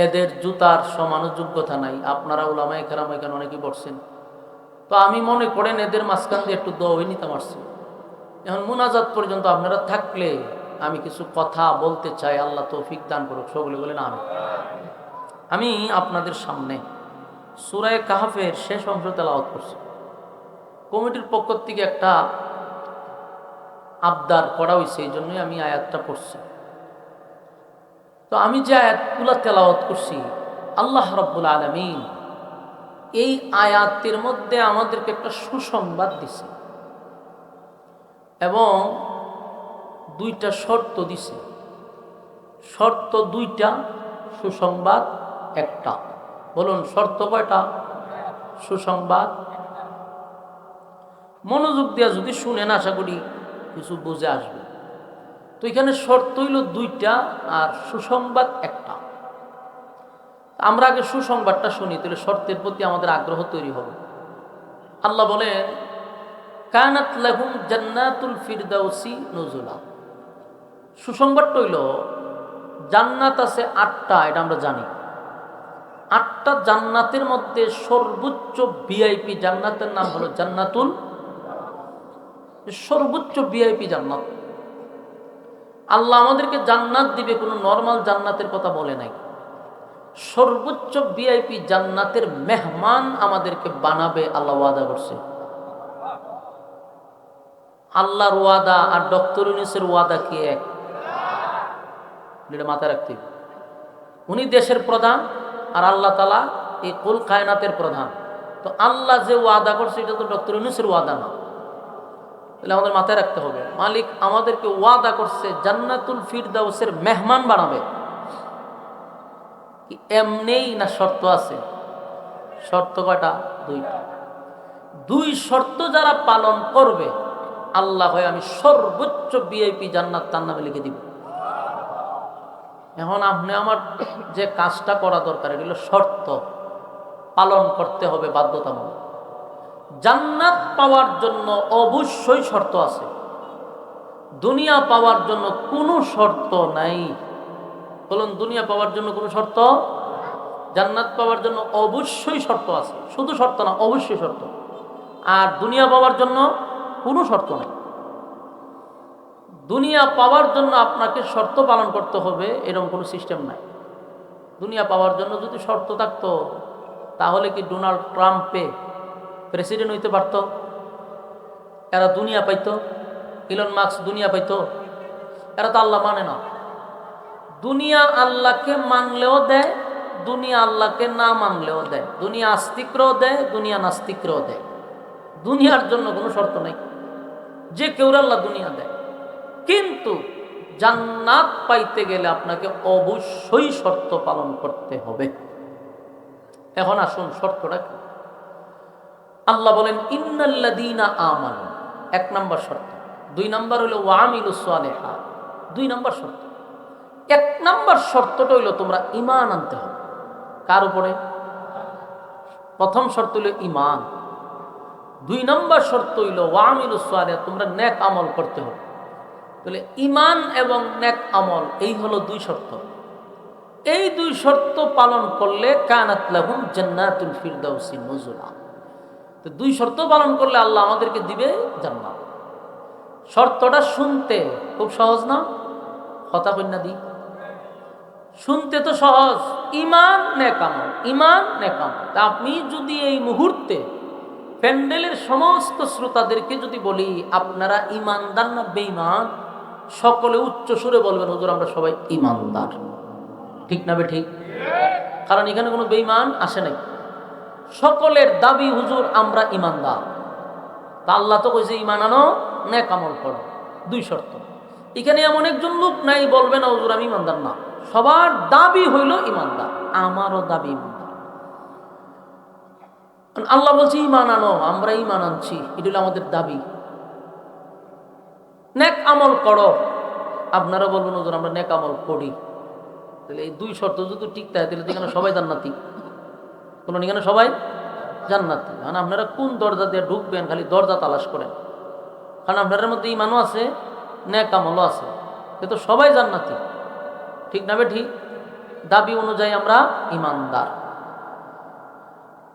এদের জুতার সমান যোগ্যতা নাই। আপনারা উলামায়ে কেরাম এখানে অনেকেই বসছেন, তো আমি মনে করেন এদের মাঝখান দিয়ে একটু দোয়া নিতে পারছি। এখন মুনাজাত পর্যন্ত আপনারা থাকলে আমি কিছু কথা বলতে চাই, আল্লাহ তৌফিক দান করুক, সকলে বলেন আমিন। আমি আপনাদের সামনে সূরা কাহফের শেষ অংশ তেলাওয়াত করছি। কমিটির পক্ষ থেকে একটা আবদার করা হয়েছে, এই জন্যই আমি আয়াতটা পড়ছি। তো আমি যে আয়াতগুলো তেলাওয়াত করছি, আল্লাহ রাব্বুল আলামিন এই আয়াতের মধ্যে আমাদেরকে একটা সুসংবাদ দিছে এবং দুইটা শর্ত দিছে। শর্ত দুইটা, সুসংবাদ একটা। বলুন শর্ত কয়টা? সুসংবাদ। মনোযোগ দিয়া যদি শুনেন আশা করি কিছু বুঝে আসবে। তো এখানে শর্ত হইল দুইটা আর সুসংবাদ একটা। আমরা আগে সুসংবাদটা শুনি, তাহলে শর্তের প্রতি আমাদের আগ্রহ তৈরি হবে। আল্লাহ বলেন, কানাত লাহুম জান্নাতুল ফিরদাউসি নুজুলা। সুসংবাদটা হইল জান্নাত আছে 8টা, এটা আমরা জানি। 8টা জান্নাতের মধ্যে সর্বোচ্চ ভিআইপি জান্নাতের নাম হলো জান্নাতুল, সর্বোচ্চ ভিআইপি জান্নাত। আল্লাহ আমাদেরকে জান্নাত দিবে, কোনো নরমাল জান্নাতের কথা বলে নাই। সর্বোচ্চ ভিআইপি জান্নাতের মেহমান আমাদেরকে বানাবে, আল্লাহ ওয়াদা করছে। আল্লাহর ওয়াদা আর ডক্টর ইউনূসের ওয়াদা কি এক? এটা মাথায় রাখতে হবে। উনি দেশের প্রধান আর আল্লাহ তাআলা এই কুল কায়নাতের প্রধান। তো আল্লাহ যে ওয়াদা করছে এটা তো ডক্টর ইউনূসের ওয়াদা না। তাহলে আমাদের মাথায় রাখতে হবে, মালিক আমাদেরকে ওয়াদা করছে জান্নাতুল ফিরদাউসের মেহমান বানাবে। কি এমনেই না শর্ত আছে? শর্ত কয়টা? দুইটা। দুই শর্ত যারা পালন করবে, আল্লাহ হয় আমি সর্বোচ্চ ভিআইপি জান্নাত তার নামে লিখে দিব। এখন আপনি আমার যে কাজটা করা দরকার, এটা হলো শর্ত পালন করতে হবে বাধ্যতামূলক। জান্নাত পাওয়ার জন্য অবশ্যই শর্ত আছে, দুনিয়া পাওয়ার জন্য কোনো শর্ত নাই। বলুন, দুনিয়া পাওয়ার জন্য কোনো শর্ত? জান্নাত পাওয়ার জন্য অবশ্যই শর্ত আছে, শুধু শর্ত না, অবশ্যই শর্ত। আর দুনিয়া পাওয়ার জন্য কোনো শর্ত নাই। দুনিয়া পাওয়ার জন্য আপনাকে শর্ত পালন করতে হবে এরকম কোনো সিস্টেম নাই। দুনিয়া পাওয়ার জন্য যদি শর্ত থাকতো, তাহলে কি ডোনাল্ড ট্রাম্পে প্রেসিডেন্ট হইতে পারত? এরা দুনিয়া পাইতো? ইলন মাস্ক দুনিয়া পাইতো? এরা তো আল্লাহ মানে না। দুনিয়া আল্লাহকে মানলেও দেয়, দুনিয়া আল্লাহকে না মানলেও দেয়। দুনিয়া আস্তিকরাও দেয়, দুনিয়া নাস্তিকরাও দেয়। দুনিয়ার জন্য কোনো শর্ত নেই, যে কেউ আল্লাহ দুনিয়া দেয়। কিন্তু জান্নাত পাইতে গেলে আপনাকে অবশ্যই শর্ত পালন করতে হবে। এখন আসুন শর্তটা কি? আল্লাহ বলেন ইন্নাল্লাযীনা আমানু, 1 নম্বর শর্ত। 2 নম্বর হলো ওয়া আমিলুস সালিহাত, 2 নম্বর শর্ত। 1 নম্বর শর্তটা হইল তোমরা ঈমান আনতে হবে। কার উপরে? প্রথম শর্ত হইল ঈমান। 2 নম্বর শর্ত হইল ওয়া আমিলুস সালিহাত, তোমরা নেক আমল করতে হবে। তাহলে ঈমান এবং নেক আমল, এই হলো 2 শর্ত। এই 2 শর্ত পালন করলে কানাত লাহুম জান্নাতুল ফিরদাউসি নুজুলা। তো 2 শর্ত পালন করলে আল্লাহ আমাদেরকে দিবে জান্নাত। শর্তটা শুনতে খুব সহজ না? কথা কইনা দি, শুনতে তো সহজ। ঈমান নেক আমল, ঈমান নেক আমল। তা আপনি যদি এই মুহূর্তে প্যান্ডেলের সমস্ত শ্রোতাদেরকে যদি বলি আপনারা ঈমানদার না বেঈমান, সকলে উচ্চ সুরে বলবেন হুজুর আমরা সবাই ঈমানদার। ঠিক না বে ঠিক? কারণ এখানে কোনো বেঈমান আসে নাই। সকলের দাবি হুজুর আমরা ঈমানদার। তা আল্লাহ তো কইছে ইমান আনো, নেক আমল করো, 2 শর্ত। এখানে এমন একজন লোক নাই বলবে না হুজুর আমি ইমানদার না, সবার দাবি হইল ইমানদার, আমারও দাবি ইমানদার। আল্লাহ বলছে ইমান আনো, আমরা ইমান আনছি, এটা হলো আমাদের দাবি। নেক আমল করো, আপনারা বলবেন হুজুর আমরা নেক আমল করি। তাহলে এই 2 শর্ত যদি ঠিক থাকে তাহলে এখানে সবাই জান্নাতি, বলুন এখানে সবাই জান্নাতি। কারণ আপনারা কোন দরজা দিয়ে ঢুকবেন খালি দরজা তালাশ করেন, কারণ আপনাদের মধ্যে ইমানও আছে, নেক আমলও আছে, কিন্তু সবাই জান্নাতি, ঠিক না ঠিক? দাবি অনুযায়ী আমরা ইমানদার।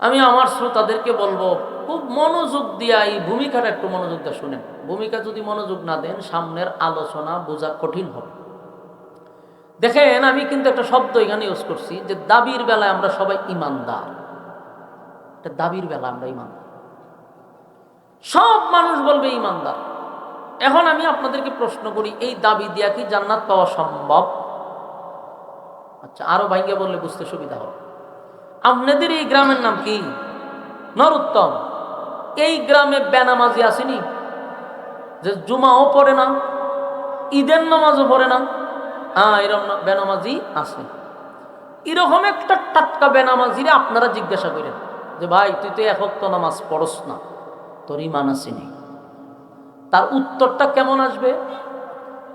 আমি আমার শ্রোতাদেরকে বলবো খুব মনোযোগ দিয়া এই ভূমিকাটা একটু মনোযোগ দিয়ে শুনেন। ভূমিকা যদি মনোযোগ না দেন সামনের আলোচনা বোঝা কঠিন হবে। দেখেন আমি কিন্তু একটা শব্দ এখানে ইউজ করছি যে দাবির বেলায় আমরা সবাই ইমানদার। এটা দাবির বেলা আমরা ইমানদার, সব মানুষ বলবে ইমানদার। এখন আমি আপনাদেরকে প্রশ্ন করি, এই দাবি দিয়া কি জান্নাত পাওয়া সম্ভব? আচ্ছা আরো ভাইঙ্গে বললে বুঝতে সুবিধা হবে। আপনাদের এই গ্রামের নাম কি? নরুত্তম। এই গ্রামে বেনামাজি আসেনি যে জুমাও পড়ে না, ঈদের নামাজও পড়ে না? এরকম বেনামাজি আছে। এরকম একটা টাটকা বেনামাজিরে আপনারা জিজ্ঞাসা করেন যে ভাই তুই তো 1 ওয়াক্ত নামাজ পড়স না, তোর ইমান আসেনি। তার উত্তরটা কেমন আসবে?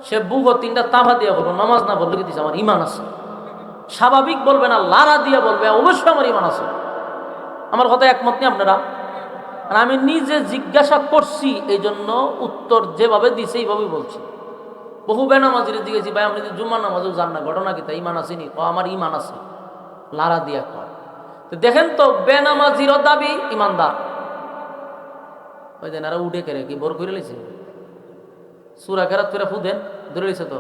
সে বুগো 3টা তাভা দিয়ে বলবো নামাজ না বললে কি আমার ইমান আছে। স্বাভাবিক বলবে না, লারা দিয়ে বলবে অবশ্যই আমার ইমান আছে। আমার কথা একমত নেই আপনারা? আর আমি নিজে জিজ্ঞাসা করছি, এই জন্য উত্তর যেভাবে দিছে এইভাবেই বলছি। বহু বেনামাজিরে জিজ্ঞেছি ভাই আপনি জুম্মার নামাজও যান না, ঘটনা কি তা? ইমান আসেনি? আমার ইমান আছে, লারা দিয়া কয়। তো দেখেন তো বেনামাজিরও দাবি ইমানদার। ওই দেন আর উঠে কেড়ে কি বর করে লিছে সুরা কেরাত করে ফুদেন ধরে লিছে তো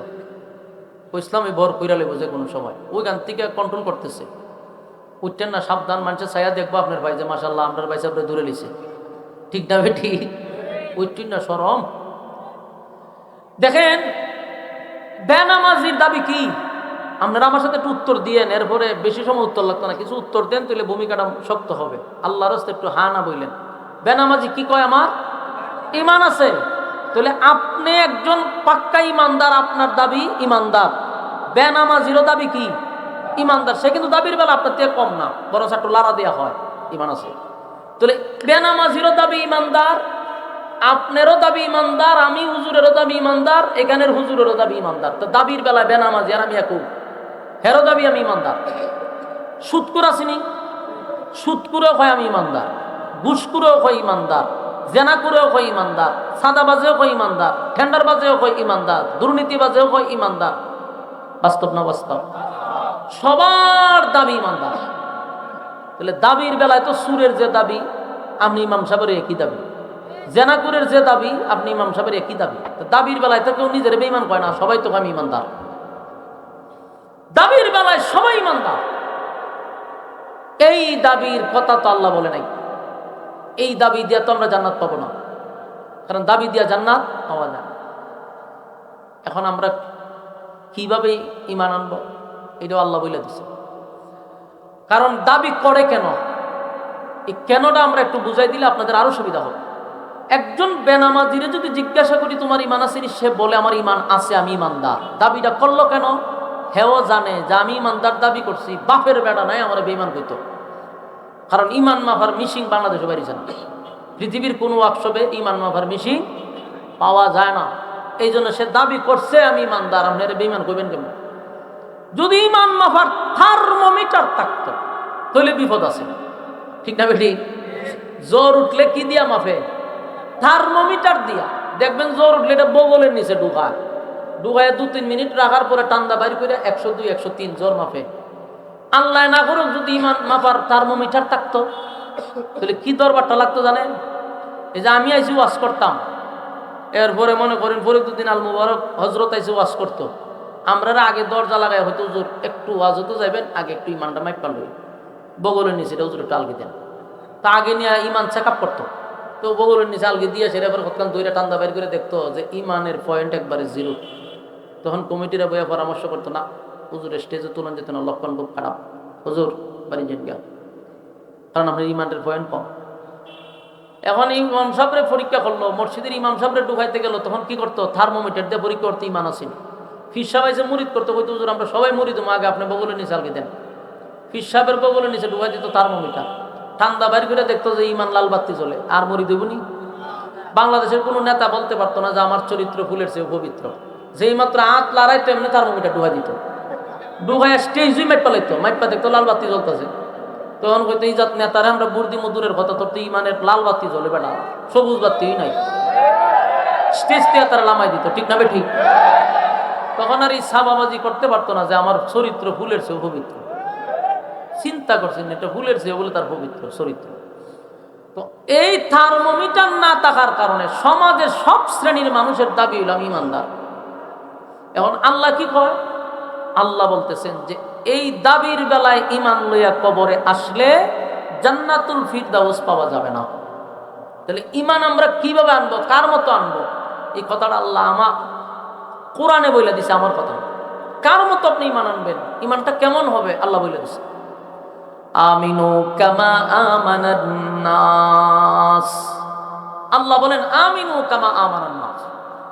ইসলামী বর কইরা লেবো যে কোনো সময়, ওই গান থেকে কন্ট্রোল করতেছে। উঠতেন না, সাবধান, মানুষের ছায়া দেখবো আপনার ভাই যে মাশাল্লাহ আপনার ভাই সাহেব ধরে লিছে, ঠিক না বেঠি? উঠতেন না, শরম। দেখেন বেনামাজির দাবি কি? আপনারা আমার সাথে একটু উত্তর দিয়েন, এরপরে বেশি সময় উত্তর লাগতো না, কিছু উত্তর দেন তাহলে ভূমিকাটা শক্ত হবে। আল্লাহর রাস্তায় একটু হা না বললেন। বেনামাজি কি কয়? আমার ইমান আছে। তাহলে আপনি একজন পাক্কা ইমানদার, আপনার দাবি ইমানদার। বেনামাজিরও দাবি কি? ইমানদার। সে কিন্তু দাবির বেলা আপনার থেকে কম না, বরং একটু লারা দেওয়া হয়, ইমান আছে। তাহলে বেনামাজিরও দাবি ইমানদার, আপনারও দাবি ইমানদার, আমি হুজুরেরও দাবি ইমানদার, এখানের হুজুরেরও দাবি ইমানদার। তো দাবির বেলায় বেনামাজি আর আমি একু, হেরো দাবি আমি ইমানদার। সুদকুর আসিনি, সুদকুরেও হয় আমি ইমানদার, ঘুষকুরেও হয় ইমানদার, জেনাকুরেও হয় ইমানদার, সাদাবাজেও হয় ইমানদার, টেন্ডারবাজেও হয় ইমানদার, দুর্নীতিবাজেও হয় ইমানদার। বাস্তব না বাস্তব? সবার দাবি ইমানদার। তাহলে দাবির বেলায় তো সুরের যে দাবি আপনি ইমাম সাহেবের একই দাবি, জেনাকুরের যে দাবি আপনি ইমাম সাহেবের একই দাবি। দাবির বেলায় তো কেউ নিজের বেঈমান কয় না, সবাই তো আমি ইমানদার। দাবির বেলায় সবাই ইমানদার। এই দাবির কথা তো আল্লাহ বলে নাই। এই দাবি দিয়া তো আমরা জান্নাত পাবো না, কারণ দাবি দিয়া জান্নাত পাওয়া যায়। এখন আমরা কিভাবে ইমান আনবো এটাও আল্লাহ বলে দিচ্ছে। কারণ দাবি করে কেন, এই কেনটা আমরা একটু বুঝাই দিলে আপনাদের আরো সুবিধা হবে। একজন বেনামাজিরে যদি জিজ্ঞাসা করি তোমার ইমান আছে, সে বলে আমার ইমান আছে, আমি ইমানদার। দাবিটা করলো কেন? হেও জানে যে আমি ইমানদার দাবি করছি, বাপের বেড়া নাই আমার বেঈমান কইতো। কারণ ইমান মাফার মিশিং বাংলাদেশে বাইরেছে না, পৃথিবীর কোনো ওয়ার্কশপে ইমান মাফার মিশিং পাওয়া যায় না। এই জন্য সে দাবি করছে আমি ইমানদার। আপনারা বেঈমান কইবেন কেমন? যদি ইমান মাফার থার্মোমিটার থাকতো তাহলে বিপদ আছে, ঠিক না বেটি? জ্বর উঠলে কি দিয়া মাফে? থার্মোমিটার দিয়া। দেখবেন জ্বর উঠলে এটা বগলের নিচে ঢুকায়, 2-3 মিনিট রাখার পরে টান্দা বাইর করে 102, 103 জ্বর মাফে। আল্লাহ না করুক যদি ইমান মাপার থার্মোমিটার থাকতো তাহলে কি দরবারটা লাগতো জানেন? এই যে আমি আইসি ওয়াশ করতাম, এরপরে মনে করেন ফরিদুদ্দিন আল মুবারক হজরত আইসি ওয়াশ করতো, আমরা আগে দরজা লাগাই হয়তো হুজুর একটু ওয়াজ হতে যাবেন, আগে একটু ইমানটা মাইপ পারল, বগলের নিচে হুজুর একটু আলগি দেন। তা আগে নিয়ে ইমান চেক আপ করতো, তো বগলের নিচে আলগি দিয়ে সেটা এবার কতক্ষণ দইটা টান্দা বাইর করে দেখতো যে ইমানের পয়েন্ট একবারে 0। তখন কমিটিরা বইয়া পরামর্শ করতো, না হুজুরের স্টেজে তুলন যেত না, লক্ষণ খুব খারাপ, হুজুর বাড়ি যেন গেল, কারণ আপনার ইমানের পয়েন্ট কম। এখন ইমাম সাহেবরে পরীক্ষা করলো, মসজিদের ইমাম সাহেবরে ঢুকাইতে গেল, তখন কি করতো? থার্মোমিটার দিয়ে পরীক্ষা করতে ইমান আসেন। ফির সাহেব এসে মুরিদ করতে কইতো, হুজুর আমরা সবাই মুরিদ, আগে আপনি বগলে নিচে আলকে দেন। ফির সাহেবের বগলে নিচে ঢুকাই দিত থার্মোমিটার, ঠান্ডা বাইর করে দেখতো যে ইমান লাল বাতি চলে, আর মুরিদ হইবনি। বাংলাদেশের কোনো নেতা বলতে পারতো না যে আমার চরিত্র ফুলের চেয়ে পবিত্র। যেই মাত্র হাত লড়াইতো এমনি থার্মোমিটার ঢুকাই দিত, ঢুকাইয়া স্টেজ মাইট পালাইতো, মাইট পা দেখতো লাল বাতি জ্বলতেছে। তখন হয়তো ইজাত নেতারে আমরা বুর্দি মধুরের কথা, তোর তো ইমানের লাল বাতি জ্বলে বেটা, সবুজ বাতি নাই, স্টেজ দিয়ে তারা লামাই দিত, ঠিক না বে ঠিক? তখন আর এই সাবাবাজি করতে পারতো না যে আমার চরিত্র ফুলের চেয়ে পবিত্র। চিন্তা করছেন, এটা ফুলের চেয়ে বলে তার পবিত্র চরিত্র। তো এই থার্মোমিটার না থাকার কারণে সমাজের সব শ্রেণীর মানুষের দাবি হইল আমি ইমানদার। এখন আল্লাহ কি কয়? আল্লাহ বলতেছেন যে এই দাবির বেলায় ইমান লইয়া কবরে আসলে জান্নাতুল ফিরদাউস পাওয়া যাবে না। তাহলে ইমান আমরা কিভাবে আনবো, কার মতো আনবো? এই কথাটা আল্লাহ আমার কোরআনে বলে দিছে। আমার কথা, কার মতো আপনি ইমান আনবেন, ইমানটা কেমন হবে আল্লাহ বলে দিছে। আমিনু কামা আমানান নাস, আল্লাহ বলেন আমিনু কামা আমানান নাস,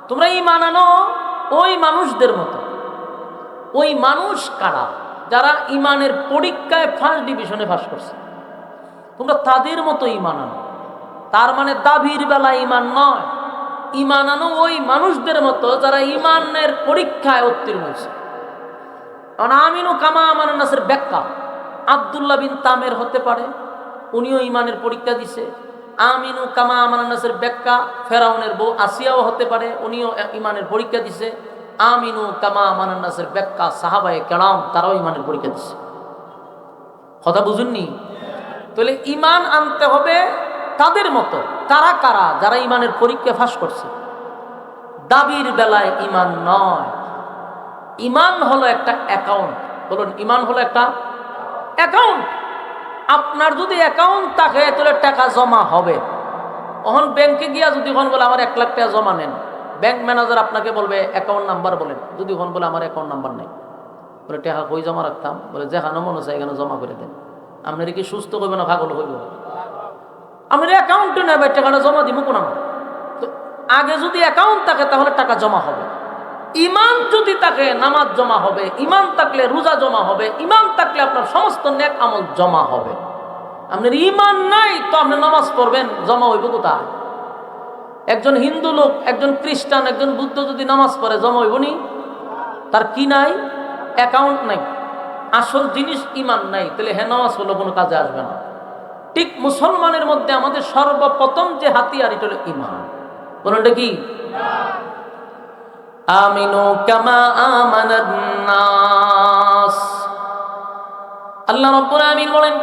তোমরা ইমান আনো ওই মানুষদের মতো। ওই মানুষ কারা? যারা ইমানের পরীক্ষায় ফার্স্ট ডিভিশনে পাস করছে, তোমরা তাদের মতো ইমান আনো। তার মানে দাবির বেলা ইমান নয়, ইমান আনো ওই মানুষদের মতো যারা ইমানের পরীক্ষায় উত্তীর্ণ হয়েছে। কারণ আমিনু কামা আমানান নাসের ব্যাখ্যা আব্দুল্লাহ বিন তামের হতে পারে, উনিও ইমানের পরীক্ষা দিছে। আমিনু কামা আমানান নাসের ব্যাখ্যা ফেরাউনের বউ আসিয়াও হতে পারে, উনিও ইমানের পরীক্ষা দিছে। আমিনু কামা আমানান নাসের ব্যাখ্যা সাহাবায়ে কেরাম, তারাও ইমানের পরীক্ষা দিছে। কথা বুঝুননি? তাহলে ইমান আনতে হবে তাদের মতো। তারা কারা? যারা ইমানের পরীক্ষা ফাঁস করছে। দাবির বেলায় ইমান নয়। ইমান হলো একটা অ্যাকাউন্ট। বলুন, ইমান হলো একটা অ্যাকাউন্ট। আপনার যদি অ্যাকাউন্ট থাকে তাহলে টাকা জমা হবে। এখন ব্যাংকে গিয়া যদি এখন বলে আমার 1 লাখ টাকা জমা নেন, ব্যাংক ম্যানেজার আপনাকে বলবে অ্যাকাউন্ট নাম্বার বলেন। যদি এখন বলে আমার অ্যাকাউন্ট নাম্বার নেই, বলে টাকা কই জমা রাখতাম, বলে যেখানে মনে চাই এখানে জমা করে দেন। আপনার কি সুস্থ করবে না পাগল হইব? আমি অ্যাকাউন্টে নেবে টাকাটা জমা দিব কোন? তো আগে যদি অ্যাকাউন্ট থাকে তাহলে টাকা জমা হবে। ইমান যদি থাকে নামাজ জমা হবে, ইমান থাকলে রোজা জমা হবে, ইমান থাকলে আপনার সমস্ত নেক আমল জমা হবে। আপনার ইমান নাই তো আপনি নামাজ পড়বেন, জমা হইব কোথায়? একজন হিন্দু লোক, একজন খ্রিস্টান, একজন বুদ্ধ যদি নামাজ পড়ে জমা হইব নি? তার কি নাই? অ্যাকাউন্ট নাই, আসল জিনিস ইমান নাই। তাহলে হ্যাঁ, নামাজ পড়লে কোনো কাজে আসবে না। ঠিক মুসলমানের মধ্যে আমাদের সর্বপ্রথম যে হাতিয়ার, এটা হলো ইমান। বলুন এটা কি? আমিনু কামা আমানান নাস। আল্লাহ রাব্বুল আমিন বলেন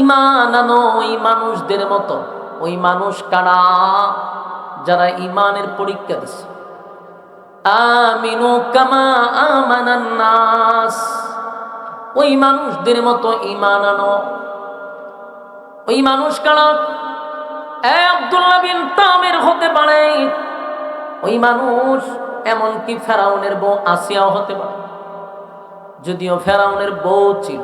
ঈমান আনো ওই মানুষদের মতো। ওই মানুষ কারা? যারা ঈমানের পরীক্ষা দিছে। আমিনু কামা আমানান নাস, ওই মানুষদের মতো ঈমান আনো। ওই মানুষ কারা? আব্দুল্লাহ বিন তামের হতে পারে। ওই মানুষ এমনকি ফেরাউনের বউ আসিয়াও হতে পারে। যদিও ফেরাউনের বউ ছিল,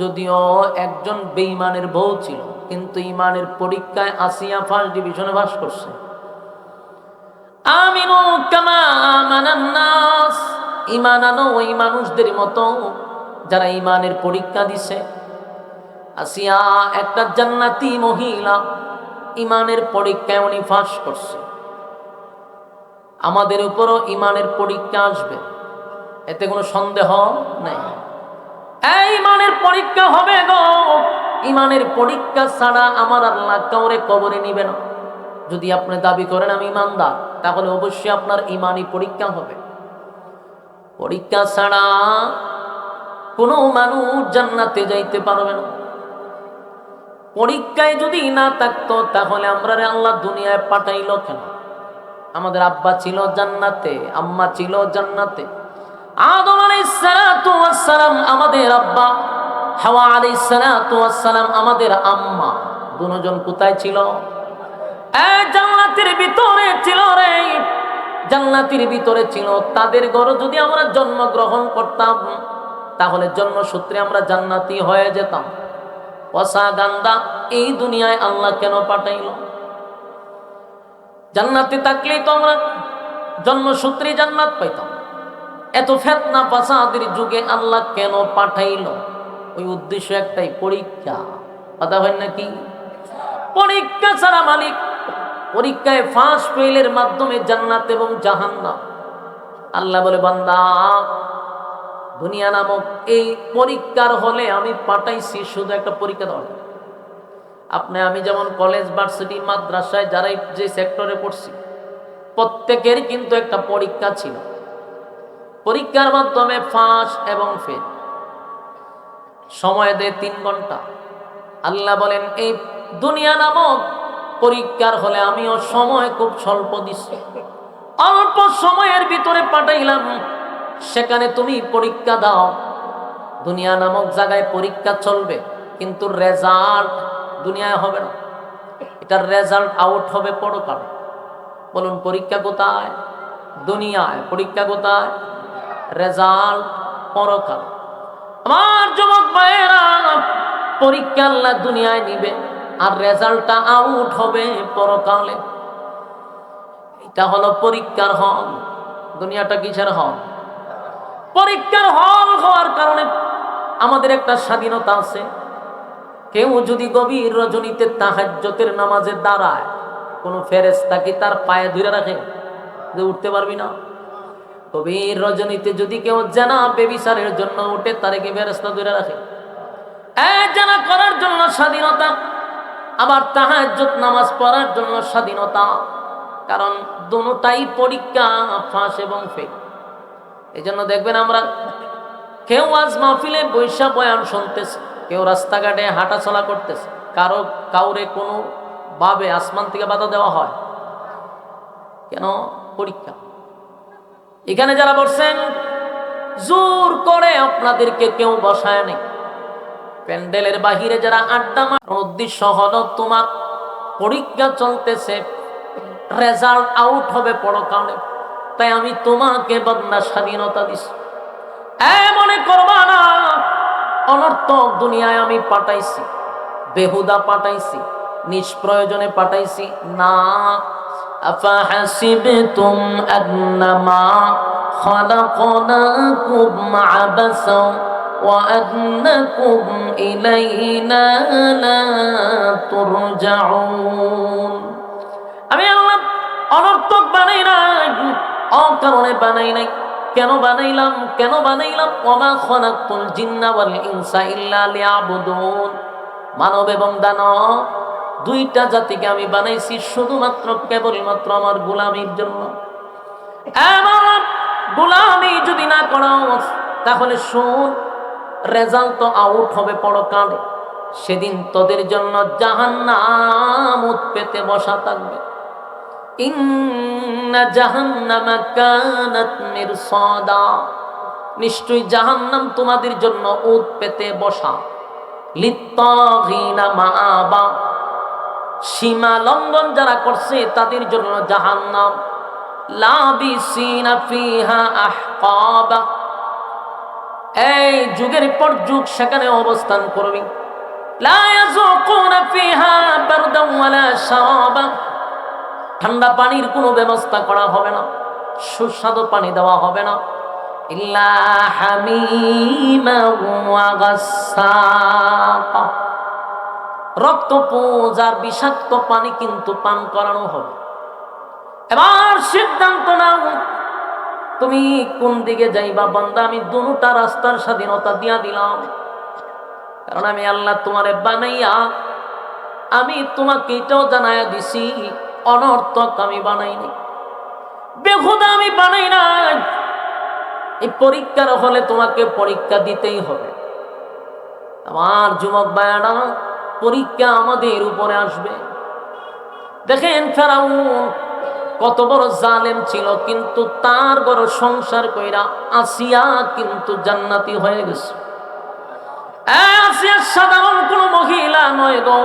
যদিও একজন বেঈমানের বউ ছিল, কিন্তু ইমানের পরীক্ষায় আসিয়া ফার্স্ট ডিভিশনে পাস করছে। আমিনু কামা আমানান নাস, ঈমান আনো ওই মানুষদের মতো যারা ইমানের পরীক্ষা দিছে। আসিয়া একটা জান্নাতি মহিলা, ইমানের পরীক্ষায় উনি পাস করছে। আমাদের উপরও ইমানের পরীক্ষা আসবে, এতে কোনো সন্দেহ নাই। এই ইমানের পরীক্ষা হবে গো। ইমানের পরীক্ষা ছাড়া আমার আল্লাহ কাউরে কবরে নিবে না। যদি আপনি দাবি করেন আমি ইমানদার, তাহলে অবশ্যই আপনার ইমানি পরীক্ষা হবে। পরীক্ষা ছাড়া কোনো মানুষ জান্নাতে যাইতে পারবে না। পরীক্ষায় যদি না থাকতো তাহলে আমরা আল্লাহ দুনিয়ায় পাঠাইল কেন? আমাদের আব্বা ছিল জান্নাতে, আম্মা ছিল জান্নাতে। আদম আলাইহিস সালাতু ওয়াস সালাম আমাদের আব্বা, হাওয়া আলাইহিস সালাতু ওয়াস সালাম আমাদের আম্মা। দুজন কোথায় ছিল? জান্নাতের ভিতরে ছিল রে, জান্নাতের ভিতরে ছিল। তাদের ঘরে যদি আমরা জন্মগ্রহণ করতাম তাহলে জন্মসূত্রে আমরা জান্নাতি হয়ে যেতাম। পচা গান্দা এই দুনিয়ায় আল্লাহ কেন পাঠাইল? জান্নাতে থাকলেই তো আমরা জন্মসূত্রে জান্নাত পাইতাম। এত ফেতনা ফাসাদের যুগে আল্লাহ কেন পাঠাইল? ওই উদ্দেশ্য একটাই, পরীক্ষা। কথা হয় নাকি? পরীক্ষা ছাড়া মালিক, পরীক্ষায় ফাঁস ফেলের মাধ্যমে জান্নাত এবং জাহান্নাম। আল্লাহ বলে, বান্দা দুনিয়া নামক এই পরীক্ষার হলে আমি পাঠাইছি শুধু একটা পরীক্ষা দেওয়ার। আপনি আমি যেমন কলেজ, ভার্সিটি, মাদ্রাসায় যারাই যে সেক্টরে পড়ছি, প্রত্যেকের কিন্তু একটা পরীক্ষা ছিল। পরীক্ষার মাধ্যমে ফাঁস এবং ফেল। সময় দেয় 3 ঘন্টা। আল্লাহ বলেন, এই দুনিয়া নামক পরীক্ষার হলে আমিও সময় খুব স্বল্প দিচ্ছি, অল্প সময়ের ভিতরে পাঠাইলাম, সেখানে তুমি পরীক্ষা দাও। দুনিয়া নামক জায়গায় পরীক্ষা চলবে, কিন্তু রেজাল্ট দুনিয়ায় হবে না। এটার রেজাল্ট আউট হবে পরকালে। বলুন, পরীক্ষা কোথায়? দুনিয়ায়। পরীক্ষা কোথায়? রেজাল্ট পরকালে। আমার যুবক ভাইয়েরা, পরীক্ষা আল্লাহ দুনিয়ায় নিবে, আর রেজাল্টটা আউট হবে পরকালে। এটা হলো পরীক্ষার হল। দুনিয়াটা কিসের হল? পরীক্ষার হল হওয়ার কারণে আমাদের একটা স্বাধীনতা আছে। কেউ যদি গভীর রজনীতে তাহাজ্জুদের নামাজে দাঁড়ায়, কোনো ফেরেশতা কি তার পায়ে ধরে রাখে যে উঠতে পারবি না? গভীর রজনীতে যদি কেউ জানা বেবিচারের জন্য উঠে, তারে কি ফেরেশতা ধরে রাখে? জানা করার জন্য স্বাধীনতা, আবার তাহাজ্জুদ নামাজ পড়ার জন্য স্বাধীনতা। কারণ দুটোটাই পরীক্ষা, ফাঁস এবং ফেল। এই জন্য দেখবেন আমরা কেউ আজ মাহফিলে বৈশা বয়ান শুনতেছে, কেউ রাস্তাঘাটে হাঁটা চলা করতেছে, কাউরে কোনো ভাবে আসমান থেকে বাধা দেওয়া হয় কেন? পরীক্ষা। এখানে যারা বসছেন, জোর করে আপনাদেরকে কেউ বসায় নেই। প্যান্ডেলের বাহিরে যারা আড্ডা মারার উদ্দেশ্য হলো তোমার পরীক্ষা চলতেছে, রেজাল্ট আউট হবে পরকালে, তাই আমি তোমাকে বান্দা স্বাধীনতা দিছি। মনে করবা না অনর্থক দুনিয়ায় আমি পাঠাইছি, বেহুদা পাঠাইছি, নিষ্প্রয়োজনে পাঠাইছি না। আফাহাসিবতুম আন্নামা খালাকনাকুম আবাসা ওয়া আন্নাকুম ইলাইনা লা তুরজাউন। আমি আল্লাহ অনর্থক বানাই নাই, অকারণে বানাই নাই। কেন বানাইলাম? ওয়ামা খালাকতুল জিন্না ওয়াল ইনসা ইল্লা লিয়াবুদুন। মানব এবং দানব দুইটা জাতিকে আমি বানাইছি শুধুমাত্র কেবলমাত্র আমার গোলামির জন্য। আমার গোলামি যদি না করাও, তাহলে শুন, রেজাল্ট তো আউট হবে পরকালে। সেদিন তোদের জন্য জাহান্নাম পেতে বসা থাকবে। ইন্না জাহান্নামা কানাত মিরসাদা, নিশ্চয়ই জাহান্নাম তোমাদের জন্য উত পেতে বসা। লিত্তাগিনা মাআবা, সীমা লঙ্ঘন যারা করছে তাদের জন্য জাহান্নাম। লাবিসিনা ফিহা আহকাবা, এই যুগের পর যুগ সেখানে অবস্থান করবে। লা ইয়াযুকুনা ফিহা বারদান ওয়ালা শারাবা, ঠান্ডা পানির কোনো ব্যবস্থা করা হবে না, সুস্বাদু পানি দেওয়া হবে না। ইল্লা হামিমা ওয়া গাসসাকা, রক্তপুঞ্জ আর বিষাক্ত পানি কিন্তু পান করানো হবে। এবার সিদ্ধান্ত নাও, তুমি কোন দিকে যাইবা? বান্দা, আমি দুটা রাস্তার স্বাধীনতা দিয়া দিলাম। কারণ আমি আল্লাহ তোমারে বানাইয়া, আমি তোমাকে এটাও জানাইয়া দিছি, অনর্থক আমি বানাইনি, বেহুদা আমি বানাই নাই। এই পরীক্ষার হলে তোমাকে পরীক্ষা দিতেই হবে। আমার যুবক ভাইয়ারা, পরীক্ষা আমাদের উপরে আসবে। দেখেন ফেরাউন কত বড় জালেম ছিল, কিন্তু তার বড় সংসার কইরা আসিয়া কিন্তু জান্নাতি হয়ে গেছে। আসিয়া সাধারণ কোন মহিলা নয় গো,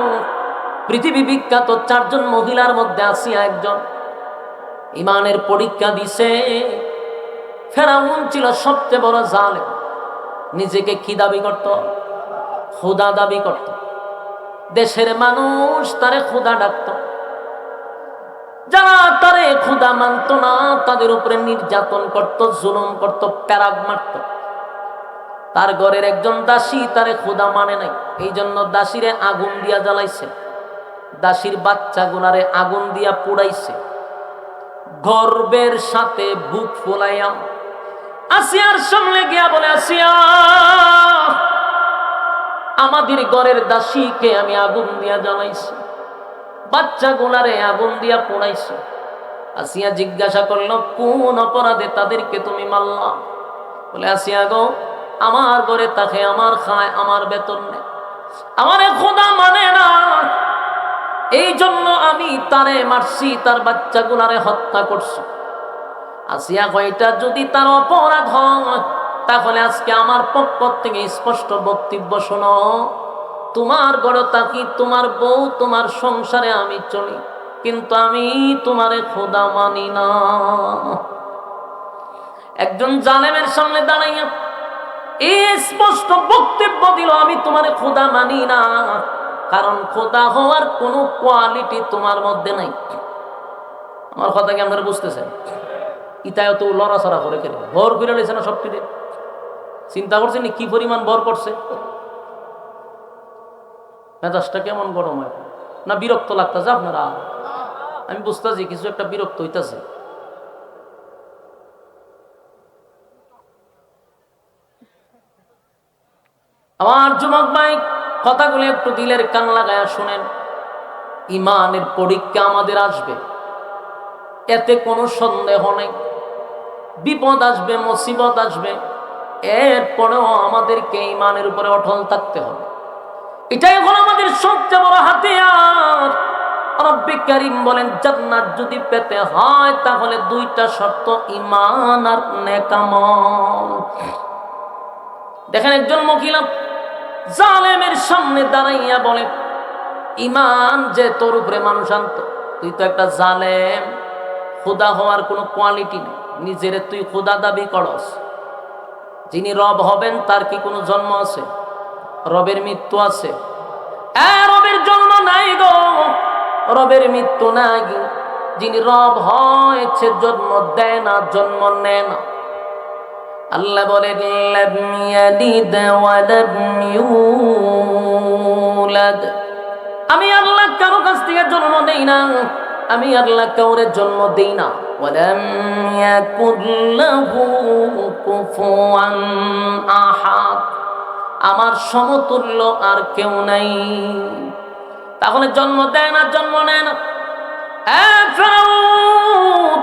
পৃথিবী বিখ্যাত 4 জন মহিলার মধ্যে আসিয়া একজন। ইমানের পরীক্ষা দিছে। ফেরাউন ছিল সবচেয়ে বড় জালেম। নিজেকে কি দাবি করত? খোদা দাবি করত। দেশের মানুষ তারে খোদা ডাকত, যারা তারে খোদা মানত না তাদের উপরে নির্যাতন করত, জুলুম করত, প্যারাগ মারত। তার ঘরের একজন দাসী তারে খোদা মানে নাই, এই জন্য দাসীরে আগুন দিয়া জ্বালাইছে, দাসীর বাচ্চাগুলারে আগুন দিয়া পুড়াইছে। গর্বের সাথে বুক ফুলাইয়া আসিয়ার সামনে গিয়া বলে, আসিয়া, আমাদের ঘরের দাসীকে আমি আগুন দিয়া জ্বালাইছি, বাচ্চাগুলারে আগুন দিয়া পোড়াইছি। আসিয়া জিজ্ঞাসা করলো, কোন অপরাধে তাদেরকে তুমি মারলা? বলে, আসিয়া গো, আমার ঘরে তাকে, আমার খায়, আমার বেতন নেই, আমারে খোদা মানে না, এই জন্য আমি তারে মারছি, তার বাচ্চাগুলারে হত্যা করছি। আসিয়া কয়টা যদি তার অপরাধ হয় তাহলে আজকে আমার পক্ষ থেকে স্পষ্ট বক্তব্য শোনো, তোমার ঘরে থাকি, তোমার বউ, তোমার সংসারে আমি চলি, কিন্তু আমি তোমারে খোদা মানি না। একজন জালেমের সামনে দাঁড়াইয়া এই স্পষ্ট বক্তব্য দিল, আমি তোমারে খোদা মানি না, কারণ খোদা হওয়ার কোনো কোয়ালিটি তোমার মধ্যে নাই। আমার কথা কি আপনারা বুঝতেছেন? ইতায় তো লড়াচড়া করে কেন ভর করে রয়েছে না সবটিতে? চিন্তা করছেন কি পরিমাণ ভর করছে? মেজাজটা কেমন গরম হয় না? বিরক্ত লাগতেছে আপনারা? আমি বুঝতেছি কিছু একটা বিরক্ত হইতেছে। আমার যুবক ভাই, কথাগুলো একটু দিলের কান লাগায়া শুনেন। ইমানের পরীক্ষা আমাদের আসবে, এতে কোনো সন্দেহ নেই। বিপদ আসবে, মুসিবত আসবে, এরপরেও আমাদেরকে ইমানের উপরে অটল থাকতে হবে। এটাই হলো আমাদের সবচেয়ে বড় হাতিয়ার। রব্বে কারীম বলেন, জান্নাত যদি পেতে হয় তাহলে দুইটা শর্ত, ঈমান আর নেক আমল। দেখেন, একজন মহিলা জালেমের সামনে দাঁড়াইয়া বলে, ঈমান যে তোর উপরে মানুষ আনত, তুই তো একটা জালেম, খোদা হওয়ার কোনো কোয়ালিটি নেই, নিজেরে তুই খোদা দাবি করস। যিনি রব হবেন তার কি কোনো জন্ম আছে? রবের মৃত্যু আছে? রবের জন্ম নাই গো, রবের মৃত্যু নাই। যিনি রব হয় সে জন্ম দেয় না, জন্ম নেয় না। আল্লাহ বলেন, লাম ইয়ালিদ ওয়া লাম ইউলাদ, আমি আল্লাহ কারো কাছ থেকে জন্ম দেই না, আমি আল্লাহ কাউরে জন্ম দেই না। ওয়ালাম ইয়াকুল লাহু কুফুয়ান আহাদ, আমার সমতুল্য আর কেউ নাই। তাহলে জন্ম দেয় না, জন্ম নেয় না। ফেরাউন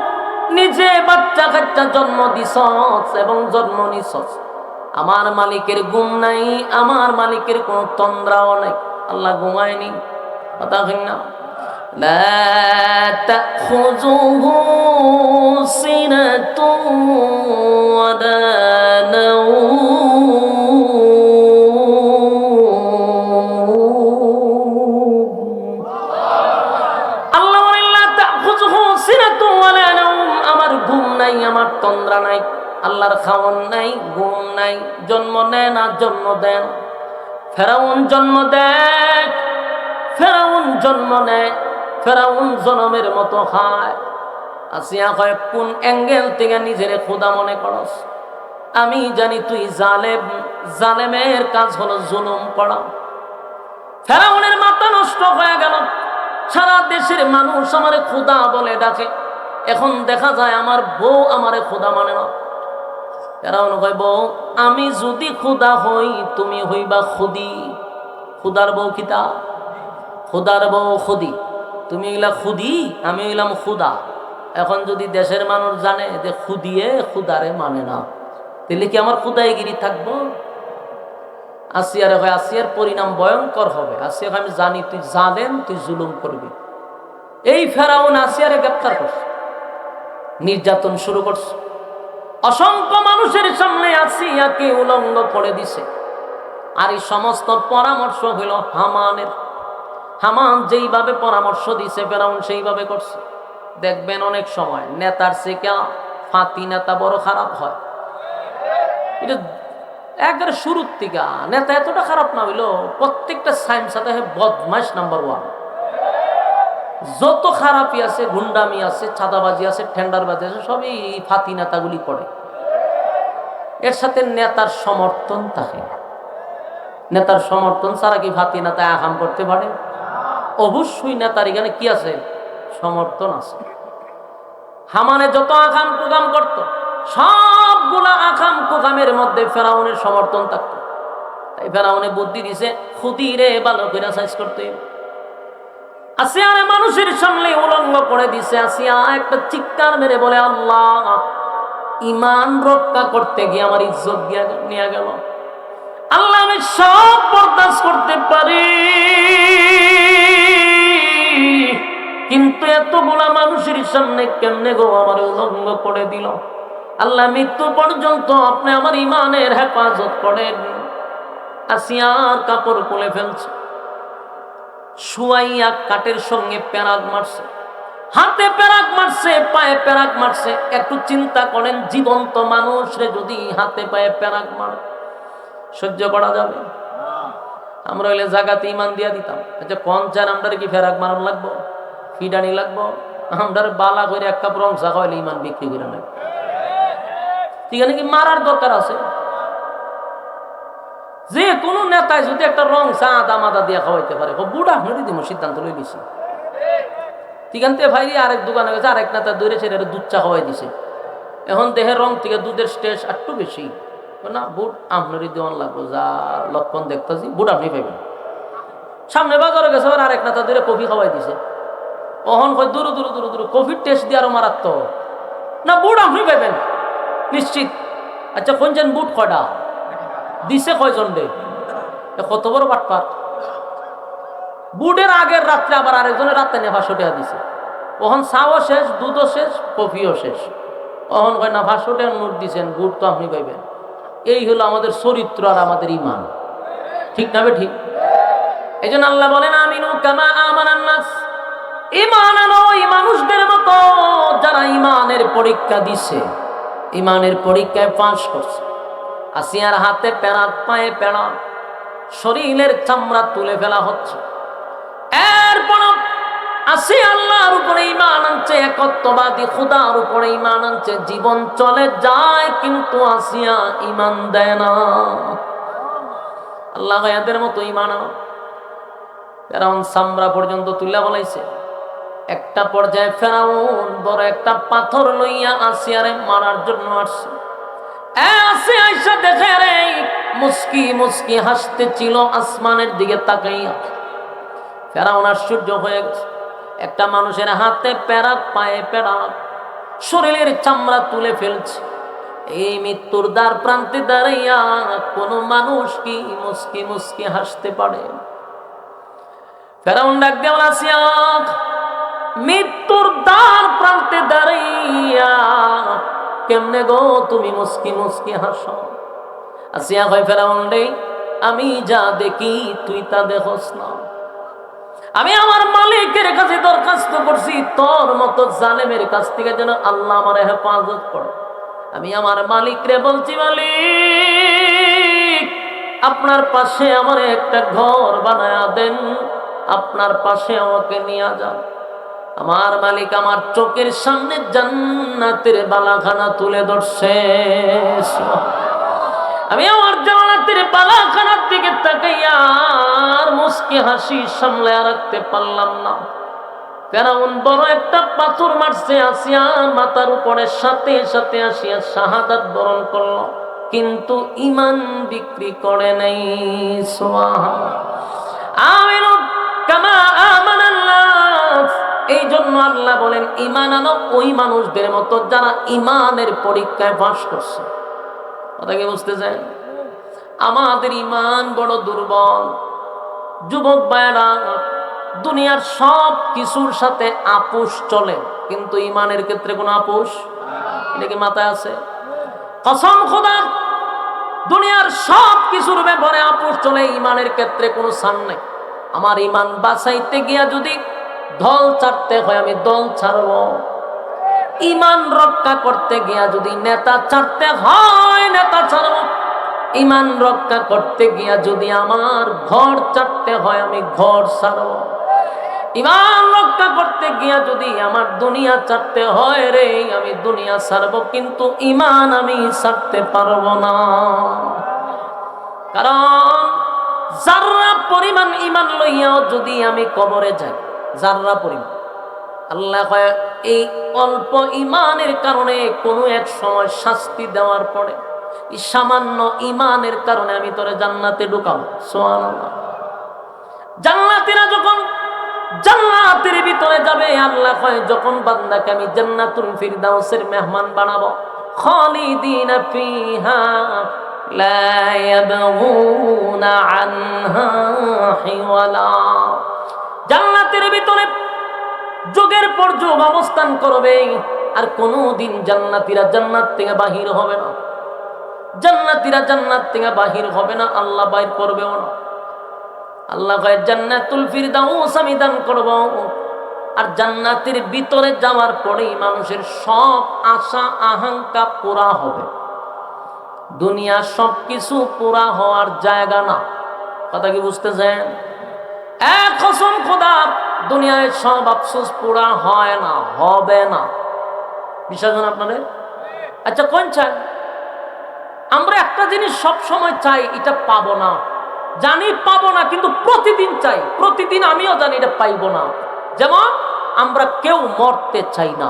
নিজে বাচ্চা কাচ্চা জন্ম দিছস এবং জন্ম নিছস, আমার মালিকের ঘুম নাই, আমার মালিকের কোন তন্দ্রাও নাই। আল্লাহ ঘুমায়নি, কথা কই না? লা তাখুযুহু সিনাতুন ওয়ালা নাওম। আল্লাহ বলেন, লা তাখুযুহু সিনাতুন ওয়ালা নাওম, আমার ঘুম নাই, আমার তন্দ্রা নাই, আল্লাহর খাওয়ান নাই, ঘুম নাই, জন্ম নেয় না, জন্ম দেন। ফেরাউন জন্ম দেয়, ফেরাউন জন্ম নেয়, ফেরাউন জনমের মতো খায়। আসিয়া কয়, কোন অ্যাঙ্গেল থেকে নিজেরে খোদা মনে করস? আমি জানি তুই জালেম, জালেমের কাজ হলো জুলুম করা। ফেরাউনের মাথা নষ্ট হয়ে গেল, সারা দেশের মানুষ আমারে খোদা বলে ডাকে। এখন দেখা যায় আমার বউ আমারে খোদা মানে না। ফেরাউন কয়, বউ, আমি যদি খোদা হই তুমি হইবা খুদি। খুদার বউ কিতা? খুদার বউ খুদি। তুমি এগুলা খুদি, আমি হইলাম খুদা। এখন যদি দেশের মানুষ জানে যে খুদিয়ে খুদারে মানে না, তাহলে কি আমার খুদাইগিরি থাকবো? আসিয়ারে হয়, আসিয়ার পরিণাম ভয়ঙ্কর হবে। আসিয়া, আমি জানি তুই জালেম, তুই জুলুম করবি। এই ফেরাউন আসিয়ারে গ্রেফতার করছে, নির্যাতন শুরু করছে, অসংখ্য মানুষের সামনে আসিয়াকে উলঙ্গ করে দিছে। আর এই সমস্ত পরামর্শ হইল হামানের। হামান যেইভাবে পরামর্শ দিছে ফেরাউন সেইভাবে করছে। দেখবেন অনেক সময় নেতার চেয়ে ফাতি নেতা বড় খারাপ হয়। এটা একবারে শুরুর থেকে নেতা এতটা খারাপ না হইলো প্রত্যেকটা সায়েন্স সাথে বদমাইশ নাম্বার ওয়ান। যত খারাপই আছে, গুন্ডামি আছে, চাঁদাবাজি আছে, টেন্ডারবাজি আছে, সবই ফাতি নেতাগুলি করে। এর সাথে নেতার সমর্থন থাকে। নেতার সমর্থন ছাড়া কি ফাতি নেতা আকাম করতে পারে? অবশ্যই নেতার এখানে কি আছে? সমর্থন আছে। হামানে যত আকাম কুকাম করত, সবগুলা আকাম কুকামের মধ্যে ফেরাউনের সমর্থন থাকত। তাই ফেরাউনে বুদ্ধি দিছে, খুদিরে ভালো করে সাইজ করতে। আসিয়ারে মানুষের সামনে উলঙ্গ করে দিছে। আসিয়া একটা চিৎকার মেরে বলে, আল্লাহ, ইমান রক্ষা করতে গিয়ে আমার ইজ্জত নিয়ে গেল। আল্লাহ, আমি সব বরদাস্ত করতে পারি, কিন্তু এতগুলা মানুষের সামনে কেমনে গো আমার উলঙ্গ করে দিল। আল্লাহ, মৃত্যু পর্যন্ত আপনি আমার ইমানের হেফাজত করেন। আসিয়ার কাপড় খুলে ফেলছে, শুয়াইয়া কাঠের সঙ্গে প্যারাক মারছে, হাতে প্যারাক মারছে, পায়ে প্যারাক মারছে। একটু চিন্তা করেন, জীবন্ত মানুষরে যদি হাতে পায়ে প্যারাক মারে সহ্য করা যাবে? আমরা হইলে জাগাতে ইমান দিয়া দিতাম। আচ্ছা, কোন চান আমরা কি ফেরাক মারণ লাগবো, ফিডানি লাগবো? আমরা বালা করে এক কাপ রং চা খাওয়াইলে ইমান বিক্রি করে নেব। ঠিক আছে, কি মারার দরকার আছে? যে কোনো নেতায় যদি একটা রং চা আদা মাদা দিয়ে খাওয়াইতে পারে, বুড়া হয়ে দিব সিদ্ধান্ত লই নিছি। ঠিক আছে ভাই, আরেক দোকানে গেছে, আরেক নেতা দৌড়ে ছেড়ে দুধ চা খাওয়াই দিছে। এখন দেহের রং থেকে দুধের স্টেজ একটু বেশি না, বুট আপনারই দেওয়ান লাগবো, যা লক্ষণ দেখতেছি বুট আপনি পাইবেন। সামনে বাজারে গেছে, আরেক নেতা দূরে কফি খাওয়াই দিছে। অহন কয় দূর দূর দূর দূর কফির টেস্ট দিয়ে আরো মারাত্মক না, বুট আপনি পাইবেন নিশ্চিত। আচ্ছা, কোনছেন বুট কয়টা দিছে, কয়জন রে? কত বড় বাটপার! বুটের আগের রাত্রে আবার আরেকজনের রাত্রে নেফা টাকা দিছে। ওহন চাও শেষ, দুধও শেষ, কফিও শেষ। অহন কয় না, 500 টাকা নোট দিছেন, বুট তো আপনি পাইবেন। এই হলো আমাদের চরিত্র আর আমাদের ইমান। ঠিক না? ঠিক। এই জন্য আল্লাহ বলেন, আমিনু কামা আমানান নাস, ইমান আনো এই মানুষদের মতো যারা ইমানের পরীক্ষা দিছে, ইমানের পরীক্ষায় পাস করছে। আসিয়ার হাতে প্যারাক, পায়ে প্যারাক, শরীরের চামড়া তুলে ফেলা হচ্ছে। এরপর আসিয়া আল্লাহর উপরে ঈমান আনছে, একত্ববাদী খোদার উপরে ঈমান আনছে। জীবন চলে যায়, কিন্তু আসিয়া ঈমান দেয় না। আল্লাহ এদের মতো ঈমান আনো। ফেরাউন চামড়া পর্যন্ত তুলে বলাইছে। একটা পর্যায়ে ফেরাউন বড় একটা পাথর লইয়া আসিয়ারে মারার জন্য আসছে। আসিয়া আইসা দেখে রে মুস্কি মুস্কি হাসতে ছিল আসমানের দিকে তাকাইয়া। ফেরাউন আশ্চর্য হয়ে গেছে। একটা মানুষের হাতে প্যারাক, পায়ে প্যারাক, শরীরের চামড়া তুলে ফেলছে। এই মৃত্যুর দ্বার প্রান্তে দাঁড়াইয়া কোন মানুষ কি মুস্কি মুস্কি হাসতে পারে? ফেরাউন ডাক দেওয়া, আসিয়া, মৃত্যুর দ্বার প্রান্তে দাঁড়াইয়া কেমনে গো তুমি মুস্কি মুস্কি হাসো? আসিয়া কয়, ফেরাউন রে, আমি যা দেখি তুই তা দেখোস না। আমি আমার মালিকের কাছে দরখাস্ত করছি, তোর মতো জালেমের কাছ থেকে যেন আল্লাহ আমার হেফাজত করে। আমি আমার মালিকরে বলছি, মালিক, আপনার পাশে আমার একটা ঘর বানায়া দেন, আপনার পাশে আমাকে নিয়ে যান। আমার মালিক আমার চোখের সামনে জান্নাতের বালাখানা তুলে ধরছে। আমি আমার জান্নাতের বালাখানার দিকে তাকাইয়া আর মুস্কি হাসি সামলায় রাখতে পারলাম না। ফেরাউন বড় একটা পাথর মারছে আসিয়া মাথার উপরে, সাথে সাথে আসিয়া শাহাদাত বরণ করলো, কিন্তু ঈমান বিক্রি করে নাই। সুবহানাল্লাহ। আমিনু কামা আমানান নাস। এই জন্য আল্লাহ বলেন, ঈমান আনো ওই মানুষদের মতো যারা ঈমানের পরীক্ষায় পাস করছে। কথা কি বুঝতে চাই? আমাদের ঈমান বড় দুর্বল। যুবক ভাইরা, দুনিয়ার সব কিছুর সাথে আপোষ চলে, কিন্তু ঈমানের ক্ষেত্রে কোনো আপোষ, এটা কি মাথায় আছে? কসম খোদার, দুনিয়ার সব কিছুর ব্যাপারে আপোষ চলে, ঈমানের ক্ষেত্রে কোনো ছান নাই। আমার ঈমান বাঁচাইতে গিয়া যদি দল ছাড়তে হয়, আমি দল ছাড়ব। ঈমান রক্ষা করতে গিয়া যদি নেতা ছাড়তে হয়, নেতা ছাড়ব। ইমান রক্ষা করতে গিয়া যদি আমার ঘর ছাড়তে হয় আমি ঘর ছাড়ব, ইমান রক্ষা করতে গিয়া যদি আমার দুনিয়া ছাড়তে হয় রে আমি দুনিয়া ছাড়ব, কিন্তু ইমান আমি ছাড়তে পারবো না। কারণ যাররা পরিমাণ ইমান লইয়াও যদি আমি কবরে যাই, যাররা পরিমাণ, আল্লাহ কয় এই অল্প ইমানের কারণে কোনো এক সময় শাস্তি দেওয়ার পরে এই সামান্য ইমানের কারণে আমি তোরে জান্নাতে ঢুকাবো। সুবহানাল্লাহ। জান্নাতীরা যখন জান্নাতের ভিতরে যাবে, আল্লাহ কয় যখন বান্দাকে আমি জান্নাতুল ফিরদাউসের মেহমান বানাবো, খালিদিনা ফিহা লা ইয়াবগুনা আনহা হিওয়ালা, জান্নাতের ভিতরে যুগের পর যুগ অবস্থান করবে, আর কোনদিন জান্নাতীরা জান্নাত থেকে বাহির হবে না, জান্নাতীরা জান্নাত থেকে বাহির হবে না, আল্লাহ বাইর করবেও না। আল্লাহ কয় জান্নাতুল ফিরদাউস আমি দান করব, আর জান্নাতের ভিতরে যাওয়ার পরেই মানুষের সব আশা আকাঙ্ক্ষা পুরা হবে। দুনিয়া সবকিছু পুরা হওয়ার জায়গা না, কথা কি বুঝতেছেন? এক কসম খোদার, দুনিয়ায় সব আফসোস পুরা হয় না, হবে না। বিশ্বাস হয় আপনাদের? আচ্ছা কোন চাই? আমরা একটা জিনিস সব সময় চাই, এটা পাবো না, জানি পাবো না, কিন্তু প্রতিদিন চাই, প্রতিদিন আমিও জানি এটা পাইবো না। যেমন আমরা কেউ মরতে চাই না।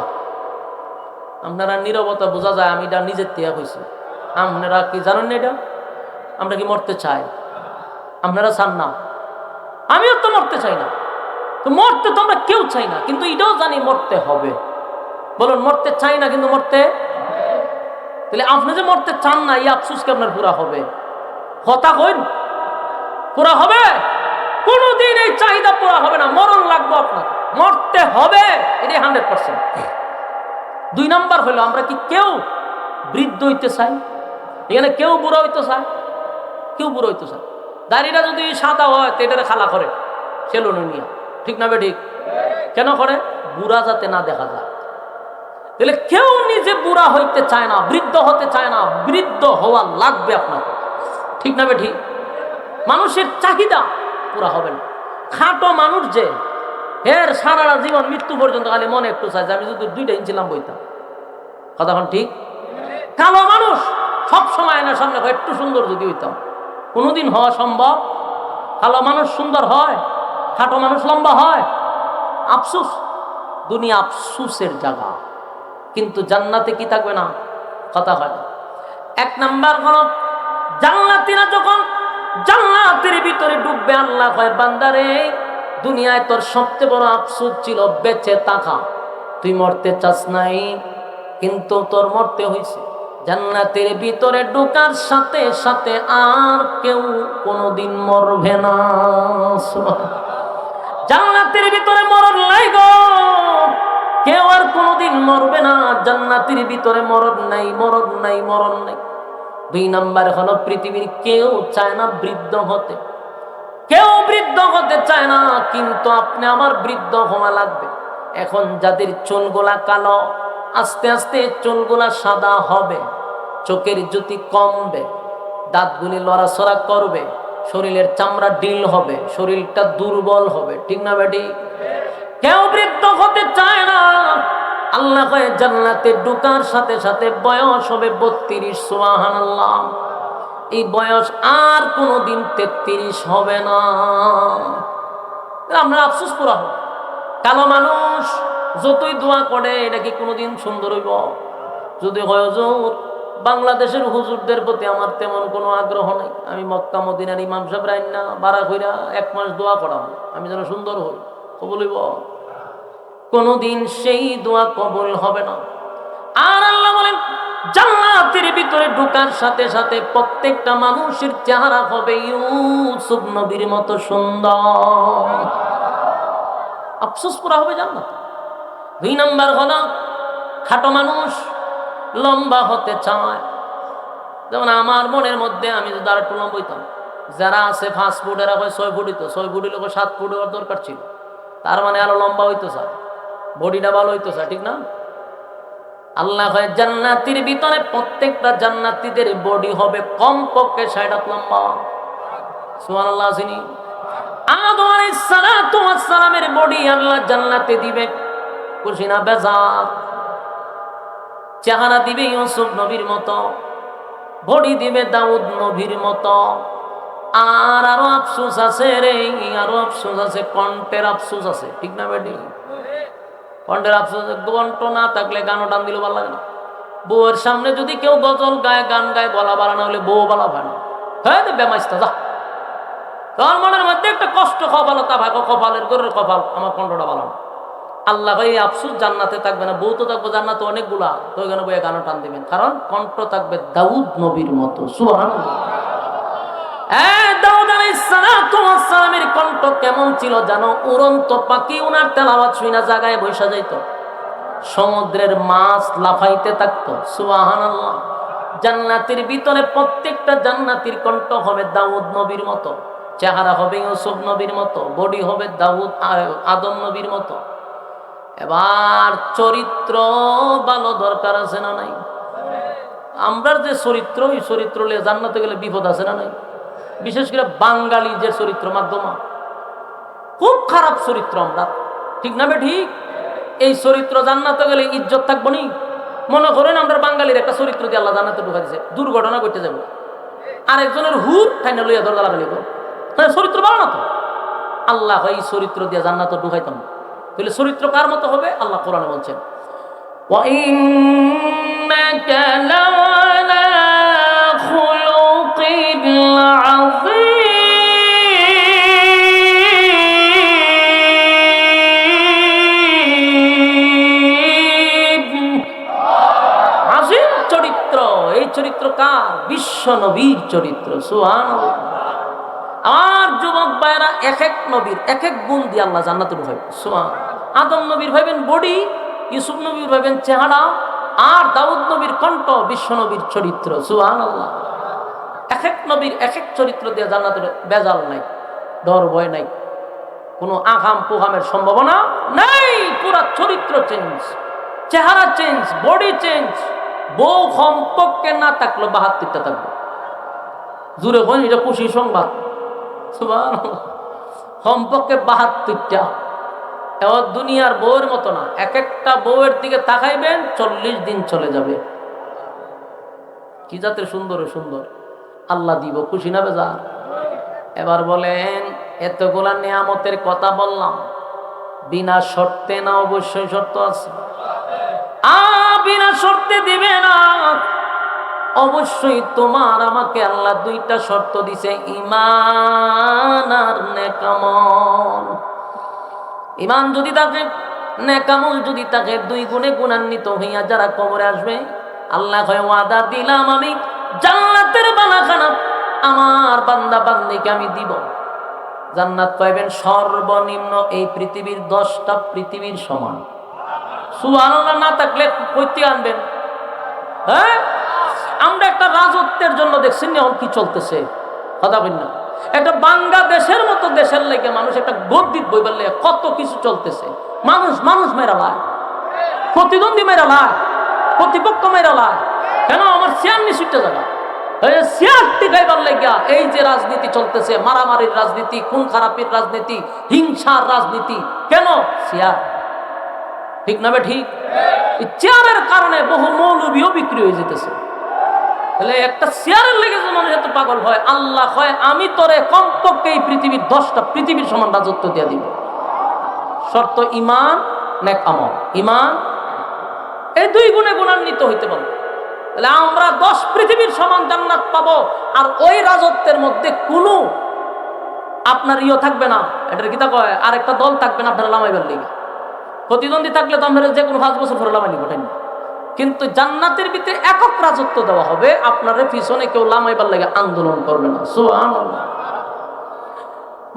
আপনারা নীরবতা বোঝা যায়, আমি এটা নিজের থেকে হয়েছি। আপনারা কি জানেন না এটা? আমরা কি মরতে চাই? আপনারা চান না, আমিও তো মরতে চাই না। তো মরতে তো আমরা কেউ চাই না, কিন্তু এটাও জানি মরতে হবে। বলুন, মরতে চাই না কিন্তু মরতে, তাহলে আপনি যে মরতে চান না, এই আফসোস কি আপনার পুরা হবে? কথা কইন, পুরা হবে? কোনদিন এই চাহিদা পুরা হবে না। মরণ লাগবে, আপনার মরতে হবে, এটাই 100%। 2 নাম্বার হলো, আমরা কি কেউ বৃদ্ধ হইতে চাই? এখানে কেউ বুড়ো হইতে চায়? কেউ বুড়ো হইতে চায়? দাড়িটা যদি সাদা হয় তো এটারে খালা করে সেলুনে নিয়ে, ঠিক না বে ঠিক? কেন করে? বুড়া যাতে না দেখা যায়। তাহলে কেউ নিজে বুড়া হইতে চায় না, বৃদ্ধ হতে চায় না, বৃদ্ধ হওয়া লাগবে আপনাকে, ঠিক না বে ঠিক? মানুষের চাহিদা পুরা হবে না। খাটো মানুষ যে, এর সারা জীবন মৃত্যু পর্যন্ত খালি মনে একটু চাই যে আমি যদি 2টা ইঞ্চিলাম বইতাম। কথা এখন ঠিক? কালো মানুষ সব সময় না সামনে একটু সুন্দর যদি হইতাম, কোনোদিন হওয়া সম্ভব? কালো মানুষ সুন্দর হয়, খাটো মানুষ লম্বা হয়। আফসুস, দুনিয়া আফসুসের জায়গা, কিন্তু জান্নাতে কি থাকবে না? কথা হয় না। 1 নাম্বার হলো, জান্নাতীরা যখন জান্নাতের ভিতরে ডুববে, আল্লাহ কয় বান্দারে দুনিয়ায় তোর সবচেয়ে বড় আফসোস ছিল বেঁচে থাকা, তুই মরতে চাস নাই, কিন্তু তোর মরতে হয়েছে। জান্নাতের ভিতরে ঢোকার সাথে সাথে আর কেউ কোনোদিন মরবে না। জান্নাতের ভিতরে মরণ নাই গো, কেউ আর কোনোদিন মরবে না। জান্নাতের ভিতরে মরণ নাই, মরণ নাই, মরণ নাই। 2 নাম্বার হলো, পৃথিবীর কেউ চায় না বৃদ্ধ হতে, কেউ বৃদ্ধ হতে চায় না, কিন্তু আপনি আমার বৃদ্ধ হওয়া লাগবে। এখন যাদের চুলগুলা কালো, আস্তে আস্তে চুলগুলা সাদা হবে, চোখের জ্যোতি কমবে, দাঁতগুলি লড়াচড়া করবে, শরীরের চামড়া ঢিল হবে, শরীরটা দুর্বল হবে, ঠিক না বেটি? কেউ বৃদ্ধ হতে চায় না। আল্লাহ কয় জান্নাতে ঢোকার সাথে সাথে বয়স হবে 32। সুবহানাল্লাহ। এই বয়স আর কোনোদিন 33 হবে না। আমরা আফসোস পুরা হব। কালো মানুষ যতই দোয়া করে, এটা কি কোনোদিন সুন্দর হইব? যদি হয় হুজুর, বাংলাদেশের হুজুরদের প্রতি আমার তেমন কোনো আগ্রহ নাই, আমি মক্কা মদিনার ইমাম সাহেব রাইনা বারা কইরা 1 মাস দোয়া করাম আমি যেন সুন্দর হই, কবুল হইব? কোনোদিন সেই দোয়া কবুল হবে না। আর আল্লাহ বলেন জান্নাতের ভিতরে ঢোকার সাথে সাথে প্রত্যেকটা মানুষের চেহারা হবে ইউসুফ নবীর মতো সুন্দর। আফসোস পুরা হবে জান্নাত। 2 নাম্বার হলো, খাটো মানুষ লম্বা হতে চায়। যেমন আমার মনের মধ্যে, আমি যদি আর একটু লম্বা হইতাম, যারা আছে 5 ফুট, এরা হয় 6 ফুট হইতো, 6 ফুট হইলে 7 ফুট হওয়ার দরকার ছিল, তার মানে আরো লম্বা হইতে চায়, বডিটা ভালো হইতে চায়, ঠিক না? আল্লাহ হয় জান্নাতের ভিতরে প্রত্যেকটা জান্নাতীদের বডি হবে কমপক্ষে ৬০ হাত লম্বা। সুবহানাল্লাহ। যিনি আদম আলাইহিস সালাতু ওয়াস সালামের বডি আল্লাহ জান্নাতে দিবে, খুশি না বেজার? চেহারা দিবে ইউসুফ নবীর মতো, বডি দিবে দাউদ নবীর মতো। আর আরো আফসোস আছে রে, আরো আফসোস আছে, কণ্ঠের আফসোস আছে, ঠিক না বেটি? কণ্ঠের আফসোস, কণ্ঠ না থাকলে গানও টান দিলেও ভালো লাগে না। বউয়ের সামনে যদি কেউ গজল গায়, গান গায়, গলা বাড়ানো হলে বউ বলা ভাই না, হ্যাঁ বেমাইস্তা যা। তোর মনের মধ্যে একটা কষ্ট, কপালতা ভাগো, কপালের গরের কপাল, আমার কণ্ঠটা ভালো না। আল্লাহ ভাই আফসোস জান্নাতে থাকবে না, বউ তো থাকবে জান্নাতে অনেকগুলা, তো ওইখানে বইয়ে গানও টান দিবেন, কারণ কণ্ঠ থাকবে দাউদ নবীর মতো। সুবহানাল্লাহ। দাউদ আলাইহিস সালামের কণ্ঠ কেমন ছিল জানো? উড়ন্ত পাখি উনার তেলাওয়াত শুনা জায়গায় বসে যাইত, সমুদ্রের মাছ লাফাইতে থাকতো। সুবহানাল্লাহ। জান্নাতের ভিতরে প্রত্যেকটা জান্নাতীর কণ্ঠ হবে দাউদ নবীর মতো, চেহারা হবে ইউসুফ নবীর মতো, বডি হবে দাউদ আদম নবীর মতো। এবার চরিত্র ভালো দরকার আছে না নাই? আমরা যে চরিত্র, ওই চরিত্র নিয়ে জান্নাতে গেলে বিপদ আছে না নাই? বিশেষ করে বাঙালি যে চরিত্র, মাধ্যমা খুব খারাপ চরিত্র আমরা, ঠিক না বে ঠিক? এই চরিত্র জান্নাতে গেলে ইজ্জত থাকবো নি? মনে করেন আমরা বাঙালির একটা চরিত্র দিয়ে আল্লাহ জান্নাতে ঢুকা দিছে, দুর্ঘটনা করতে যাবো, আরেকজনের হুর ঠাইনা লইয়া ধর গালাগালি করবো, হ্যাঁ চরিত্র ভালো না তো। আল্লাহ এই চরিত্র দিয়ে জান্নাতে ঢুকাইতাম, তাহলে চরিত্র কার মতো হবে? আল্লাহ কোরআনে বলছেন, وَإِنَّكَ لَعَلَى خُلُقٍ عَظِيمٍ। চরিত্র, এই চরিত্র কার? বিশ্ব নবীর চরিত্র। সুবহানাল্লাহ। আর যুবক ভাইরা, এক এক নবীর এক এক গুণ দিয়ে আল্লাহ জান্নাতে ঢুকাইবে। সুবহানাল্লাহ। আদম নবীর ভাইবেন বডি, ইউসুফ নবীর ভাইবেন চেহারা, আর দাউদ নবীর কণ্ঠ, বিশ্ব নবীর চরিত্র। সুবহানাল্লাহ। এক এক নবীর এক এক চরিত্র দিয়ে জান্নাতে, বেজাল নাই, ডর ভয় নাই, কোনো আগাম পোহামের সম্ভাবনা নাই। পুরা চরিত্র চেঞ্জ, চেহারা চেঞ্জ, বডি চেঞ্জ। বউ কমপক্ষে না থাকলো ৭২টা থাকবে। জুড়ে বলেন, এটা খুশি সংবাদ। সুবহানাল্লাহ। কমপক্ষে ৭২টা। এবার দুনিয়ার বউয়ের মতো না, এক একটা বউয়ের দিকে তাকাইবেন ৪০ দিন চলে যাবে। কি জাতের সুন্দর সুন্দর আল্লাহ দিব, খুশি না বেজার? এবার বলেন, এতগুলা নিয়ামতের কথা বললাম, বিনা শর্তে না? অবশ্যই শর্ত আছে। বিনা শর্তে দিবে না, অবশ্যই তোমার আমাকে আল্লাহ ২টা শর্ত দিছে, ঈমান আর নেকামল। ঈমান যদি থাকে, নেকামল যদি থাকে, ২ গুণে গুণান্বিত হইয়া যারা কবরে আসবে, আল্লাহ কয় ওয়াদা দিলাম আমি জান্নাতের বালাখানা আমার বান্দা বান্দিকে আমি দিব। জান্নাত পাইবেন সর্বনিম্ন এই পৃথিবীর 10টা পৃথিবীর সমান। সুবহানাল্লাহ। না থাকলে কইতে আনবেন? হ্যাঁ, আমরা একটা রাজত্বের জন্য দেখছেন এখন কি চলতেছে, কথা বল না। একটা বাংলাদেশের মতো দেশের লেগে মানুষ একটা গদ্দিত বইবার লেগে কত কিছু চলতেছে। মানুষ মেরা লায়, প্রতিদ্বন্দ্বী মেরা লায়, প্রতিপক্ষ মেরা লায়। কেন? আমার চেয়ার নিশ্চিত জায়গা, চেয়ার টিকাইবার লেগা এই যে রাজনীতি চলতেছে, মারামারির রাজনীতি, খুন খারাপির রাজনীতি, হিংসার রাজনীতি। কেন? চেয়ার, ঠিক না বে ঠিক? চেয়ারের কারণে বহু মৌলবীও বিক্রি হয়ে যেতেছে। তাহলে একটা চেয়ারের লেগে যে মানুষ এত পাগল হয়, আল্লাহ হয় আমি তোরে কমপক্ষে এই পৃথিবীর 10টা পৃথিবীর সমান রাজত্ব দিয়ে দিব। শর্ত ঈমান, নেক আমল। ঈমান, এই 2 গুণে গুণান্বিত হইতে পারবো, তাহলে আমরা 10 পৃথিবীর সমান জান্নাত পাবো। আর ওই রাজত্বের মধ্যে কোনো আপনার থাকবে না, এটার কিতা কয়, আর একটা দল থাকবে না আপনারা লামাইবার লেগে। প্রতিদ্বন্দ্বী থাকলে তো আমরা যে কোনো 5 বছর পরে লামাই নিব, তাই না? কিন্তু জান্নাতের ভিতরে একক রাজত্ব দেওয়া হবে, আপনার পিছনে কেউ লামাইবার লাগে আন্দোলন করবে না। সুবহানাল্লাহ।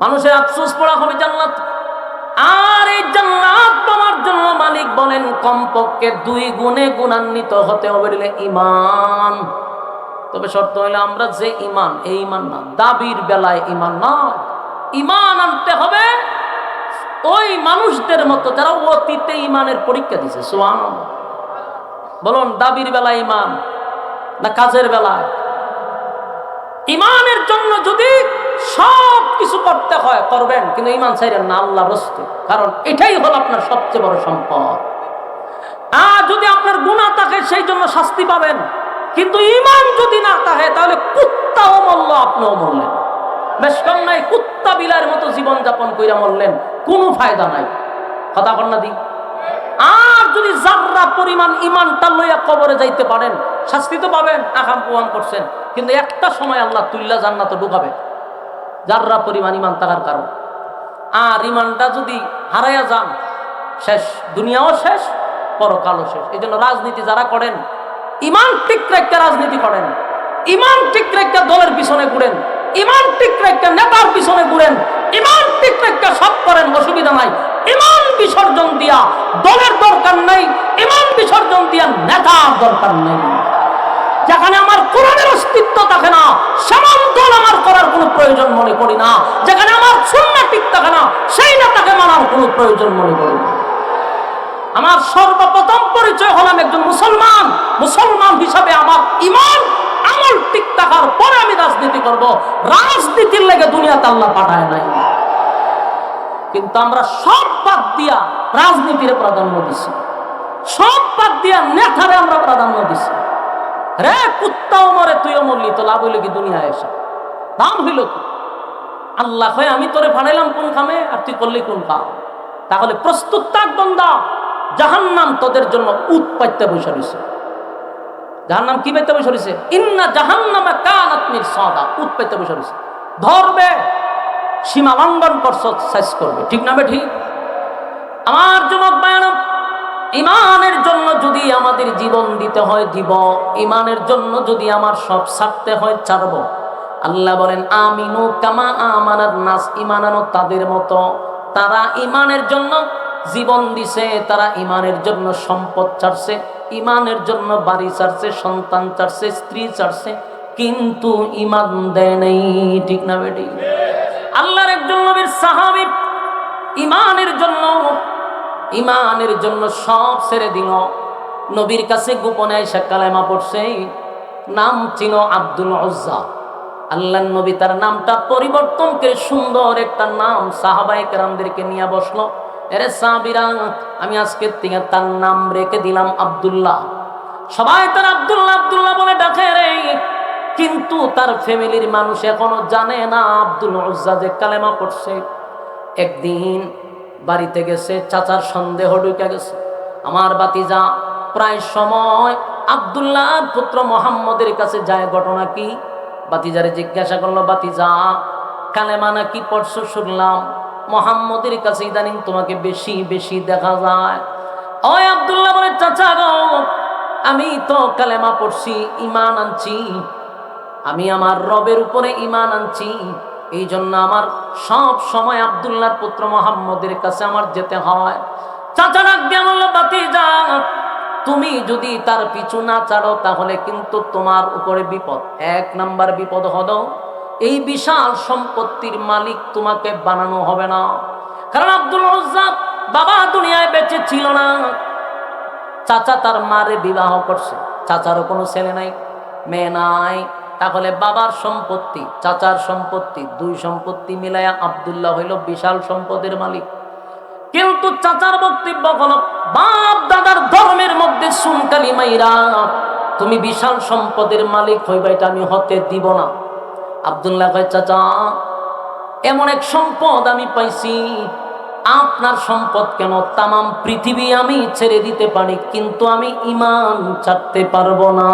মানুষের আফসোস পড়া হবে জান্নাত। আর এই জান্নাত পাওয়ার জন্য মালিক বলেন কমপক্ষে 2 গুণে গুণান্বিত হতে হবে ঈমান। তবে শর্ত হইলে আমরা যে ঈমান, এই ঈমান না, দাবির বেলায় ঈমান না, ঈমান আনতে হবে ওই মানুষদের মতো যারা অতীতে ঈমানের পরীক্ষা দিছে। সুবহানাল্লাহ। বলুন, দাবির বেলা ইমান না কাজের বেলায়? ইমানের জন্য যদি সব কিছু করতে হয় করবেন, কিন্তু ইমান ছাইরেন না আল্লাহর রাস্তে, কারণ এটাই হলো আপনার সবচেয়ে বড় সম্পদ। আর যদি আপনার গুনাহ থাকে সেই জন্য শাস্তি পাবেন, কিন্তু ইমান যদি না থাকে তাহলে কুত্তাও মরল আপনিও মরলেন। বেশ কম নাই, কুত্তা বিলার মতো জীবন যাপন কইরা মরলেন, কোনো ফায়দা নাই। কথা বল না দি। আর যদি জাররা পরিমাণ ইমানটা লইয়া কবরে যাইতে পারেন, শাস্তি তো পাবেন, আকাম কুয়াম করছেন, কিন্তু একটা সময় আল্লাহ তুল্লা জান্নাতে ঢুকাবে জাররা পরিমাণ ইমান থাকার কারণ। আর ইমানটা যদি হারাইয়া যান, শেষ, দুনিয়াও শেষ, পরকালও শেষ। এই জন্য রাজনীতি যারা করেন, ইমান ঠিক রেখে রাজনীতি করেন, ইমান ঠিক রেখে দলের পিছনে ঘুরেন, ইমান ঠিক রেখে নেতার পিছনে ঘুরেন, ইমান ঠিক রেখে সব করেন, অসুবিধা নাই। ইমান বিসর্জন দিয়া দলের দরকার নাই, ইমান বিসর্জন দিয়া নেতার দরকার নেই। যেখানে আমার কোরআনের অস্তিত্ব থাকে না, সেমন দল আমার করার কোনো প্রয়োজন মনে করি না। যেখানে আমার সুন্নাহ ঠিক থাকে না, সেই নেতাকে মানার কোনো প্রয়োজন মনে করি না। আমার সর্বপ্রথম পরিচয় হলাম একজন মুসলমান। মুসলমান হিসাবে আমার ইমান আমল ঠিক থাকার পরে আমি রাজনীতি করব। রাজনীতির লেগে দুনিয়াতে আল্লাহ পাঠায় নাই। কিন্তু আমরা সব বাদ দিয়া রাজনীতির প্রাধান্য দিছি, সব বাদ দিয়া নেতারে আমরা প্রাধান্য দিছি। রে কুত্তাও মরে তুইও মরলি, তো লাভ হইল কি দুনিয়ায় এসে? দাম হইল কি? আল্লাহ হয় আমি তোরে ফাড়াইলাম কোন কামে, আর তুই করলি কোন কাম? তাহলে প্রস্তুত থাক বান্দা, জাহান্নাম তোদের জন্য উট পাইতে বসে রয়েছে। জাহান্নাম কি পাইতে বসে রয়েছে? ইন্না জাহান্নামা কানাত মিরসাদা, উট পাইতে বসে রয়েছে। ধরবে, সীমা লঙ্ঘন করছ, শেষ করবে। ঠিক না বে ঠিক? আমার যুবক ভাইরা, ইমানের জন্য যদি আমাদের জীবন দিতে হয় দিব, ইমানের জন্য যদি আমার সব ছাড়তে হয় ছাড়ব। আল্লাহ বলেন আমিনু কামা আমানান নাস, ইমান আনো তাদের মতো, তারা ইমানের জন্য জীবন দিছে, তারা ইমানের জন্য সম্পদ ছাড়ছে, ইমানের জন্য বাড়ি ছাড়ছে, সন্তান ছাড়ছে, স্ত্রী ছাড়ছে, কিন্তু ইমান দেয় নাই। ঠিক না বেটি? আল্লাহর একজন নবীর সাহাবী ইমানের জন্য সব ছেড়ে দিল। নবীর কাছে গোপনে এসে কালেমা পড়ছে। নাম ছিল আব্দুল উজ্জা। আল্লাহর নবী তার নামটা পরিবর্তন করে সুন্দর একটা নাম সাহাবায়ে কেরামদেরকে নিয়ে বসলো। এরে সাহাবীরা, আমি আজকে থেকে তার নাম রেখে দিলাম আব্দুল্লাহ। সবাই তার আব্দুল্লাহ আব্দুল্লাহ বলে ডাকে রে, কিন্তু তার ফ্যামিলির মানুষ এখনো জানে না আব্দুল উজ্জা যে কালেমা পড়ছে। একদিন বাড়িতে গেছে, চাচার সন্দেহ ঢুকে গেছে। আমার ভাতিজা প্রায় সময় আব্দুল্লাহর পুত্র মুহাম্মদের কাছে যায়। ঘটনা কি? ভাতিজারে জিজ্ঞাসা করলো, ভাতিজা কালেমা নাকি পড়ছো শুনলাম, মুহাম্মদের কাছে ইদানিং তোমাকে বেশি বেশি দেখা যায়। ওই আব্দুল্লাহ বলে, চাচা গো, আমি তো কালেমা পড়ছি, ঈমান আনছি, আমি আমার রবের উপরে ঈমান আনছি, এই জন্য আমার সব সময় আব্দুল্লাহর পুত্র মুহাম্মদের কাছে আমার যেতে হয়। চাচা ডাক দিয়ে বলল, ভাতিজা তুমি যদি তার পিছু না ছাড়ো তাহলে কিন্তু তোমার উপরে বিপদ। এক নাম্বার বিপদ হলো এই বিশাল সম্পত্তির মালিক তোমাকে বানানো হবে না। কারণ আব্দুল উজ্জা বাবা দুনিয়ায় বেঁচে ছিল না, চাচা তার মারে বিবাহ করছে, চাচারও কোনো ছেলে নাই, মেয়ে নাই। তাহলে বাবার সম্পত্তি, চাচার সম্পত্তি, দুই সম্পত্তি মিলাইয়া আব্দুল্লাহ হইল বিশাল সম্পদের মালিক। কিন্তু চাচার বক্তব্য হলো, বাপ দাদার ধর্মের মধ্যে সুনকালি মাইরা তুমি বিশাল সম্পদের মালিক হইবা, এটা আমি হতে দিব না। আব্দুল্লাহ কয়, চাচা এমন এক সম্পদ আমি পাইছি, আপনার সম্পদ কেন, তামাম পৃথিবী আমি ছেড়ে দিতে পারি, কিন্তু আমি ঈমান ছাড়তে পারবো না।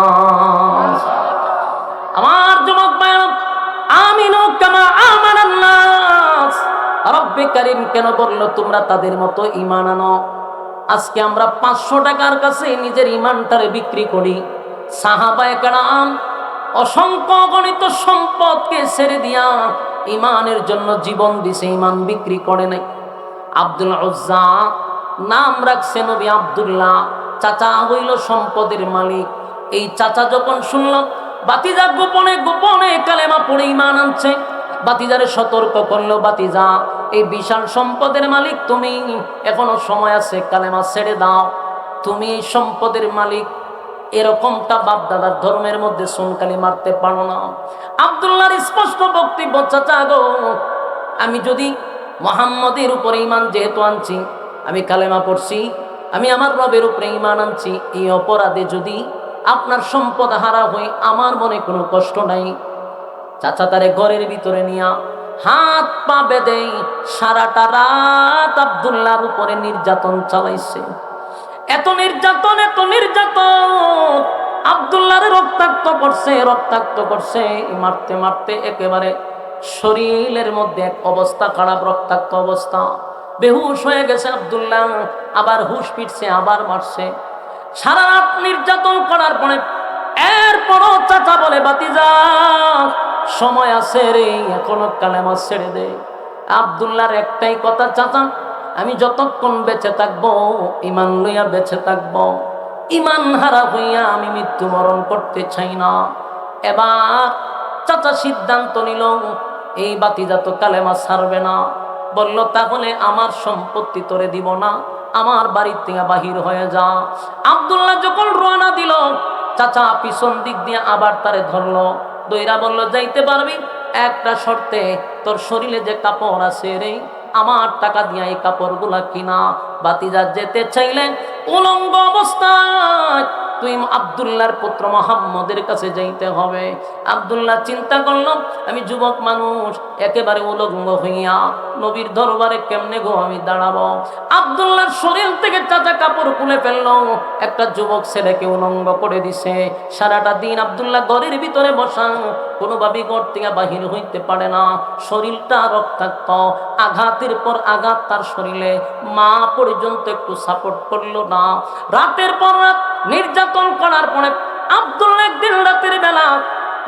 আমার যুবক ভাইরা, আমিনু কামা আমানান নাস, রব্বে কারীম কেন বলল তোমরা তাদের মতো ঈমান আনো? আজকে আমরা 500 টাকার কাছে নিজের ঈমানটারে বিক্রি করি। সাহাবায়ে কেরাম অসংখ্য গণিত সম্পদকে ছেড়ে দিয়া ঈমানের জন্য জীবন দিছে, ঈমান বিক্রি করে নাই। আব্দুল উজ্জা নাম রাখছে নবী আব্দুল্লাহ, চাচা হইল সম্পদের মালিক। এই চাচা যখন শুনল ভাতিজা গোপনে গোপনে কালেমা পড়ে ঈমান আনছে, ভাতিজারে সতর্ক করলো, ভাতিজা এই বিশাল সম্পদের মালিক তুমি, এখনো সময় আছে, কালেমা ছেড়ে দাও। তুমি এই সম্পদের মালিক, এরকমটা বাপ দাদার ধর্মের মধ্যে সুনকালি মারতে পারো না। আব্দুল্লাহর স্পষ্ট বক্তব্য, চাচা গো, আমি যদি মুহাম্মদের উপরে ঈমান যেহেতু আনছি, আমি কালেমা পড়ছি, আমি আমার রবের উপরে ঈমান আনছি, এই অপরাধে যদি আপনার সম্পদ হারা হই আমার মনে কোনো কষ্ট নাই। চাচা তারে ঘরের ভিতরে নিয়া হাত পা বেঁধে সারাটা রাত আব্দুল্লাহর উপরে নির্যাতন চালাইছে। এত নির্যাতন, এত নির্যাতন, আব্দুল্লাহরে রক্তাক্ত করছে। মারতে মারতে একেবারে শরীরের মধ্যে এক অবস্থা খারাপ, রক্তাক্ত অবস্থা, বেহুশ হয়ে গেছে আব্দুল্লাহ। আবার হুশ ফিরছে, আবার মারছে। সারা রাত নির্যাতন করার পরে এরপরও চাচা বলে, বাতিজা সময় আছে রে, এখনো কালেমা ছেড়ে দে। আব্দুল্লাহর একটাই কথা, চাচা আমি যতক্ষণ বেঁচে থাকবো ঈমান লইয়া বেঁচে থাকবো, ঈমান হারা হইয়া আমি মৃত্যুবরণ করতে চাই না। এবার চাচা সিদ্ধান্ত নিল এই বাতিজা তো কালেমা ছাড়বে না। বলল তাহলে আমার সম্পত্তি তোরে দিব না, আমার বাড়ির থেকে বাহির হয়ে যা। আব্দুল্লাহ যখন রওনা দিল, চাচা পিছন দিক দিয়ে আবার তারে ধরলো, দইরা বলল যাইতে পারবি একটা শর্তে, তোর শরীরে যে কাপড় আছে রে আমার টাকা দিয়া এই কাপড়গুলা কিনা। বাতিজা যেতে চাইলে উলঙ্গ অবস্থায় তুই আব্দুল্লাহর পুত্র মুহাম্মদের কাছে যাইতে হবে। আব্দুল্লাহ চিন্তা করল আমি যুবক মানুষ, একেবারে উলঙ্গ হইয়া নবীর দরবারে কেমনে গো আমি দাঁড়াবো। আব্দুল্লাহর শরীর থেকে চাচা কাপড় খুলে ফেললো, একটা যুবক ছেলেকে উলঙ্গ করে দিছে। সারাটা দিন আব্দুল্লাহ ঘরের ভিতরে বসা, কোনোভাবে ঘর থেকে বাহির হইতে পারে না, শরীরটা রক্তাক্ত, আঘাতের পর আঘাত তার শরীরে, মা পর্যন্ত একটু সাপোর্ট করলো না। রাতের পর রাত নির্যাতন করার পরে আব্দুল্লাহ একদিন রাতের বেলা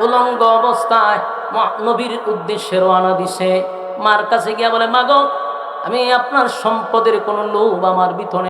উলঙ্গ অবস্থায় নবীর উদ্দেশ্যে রওনা দিছে। মার কাছে গিয়া বলে, মা গো, আমি আপনার সম্পদের কোনো লোভ আমার ভিতরে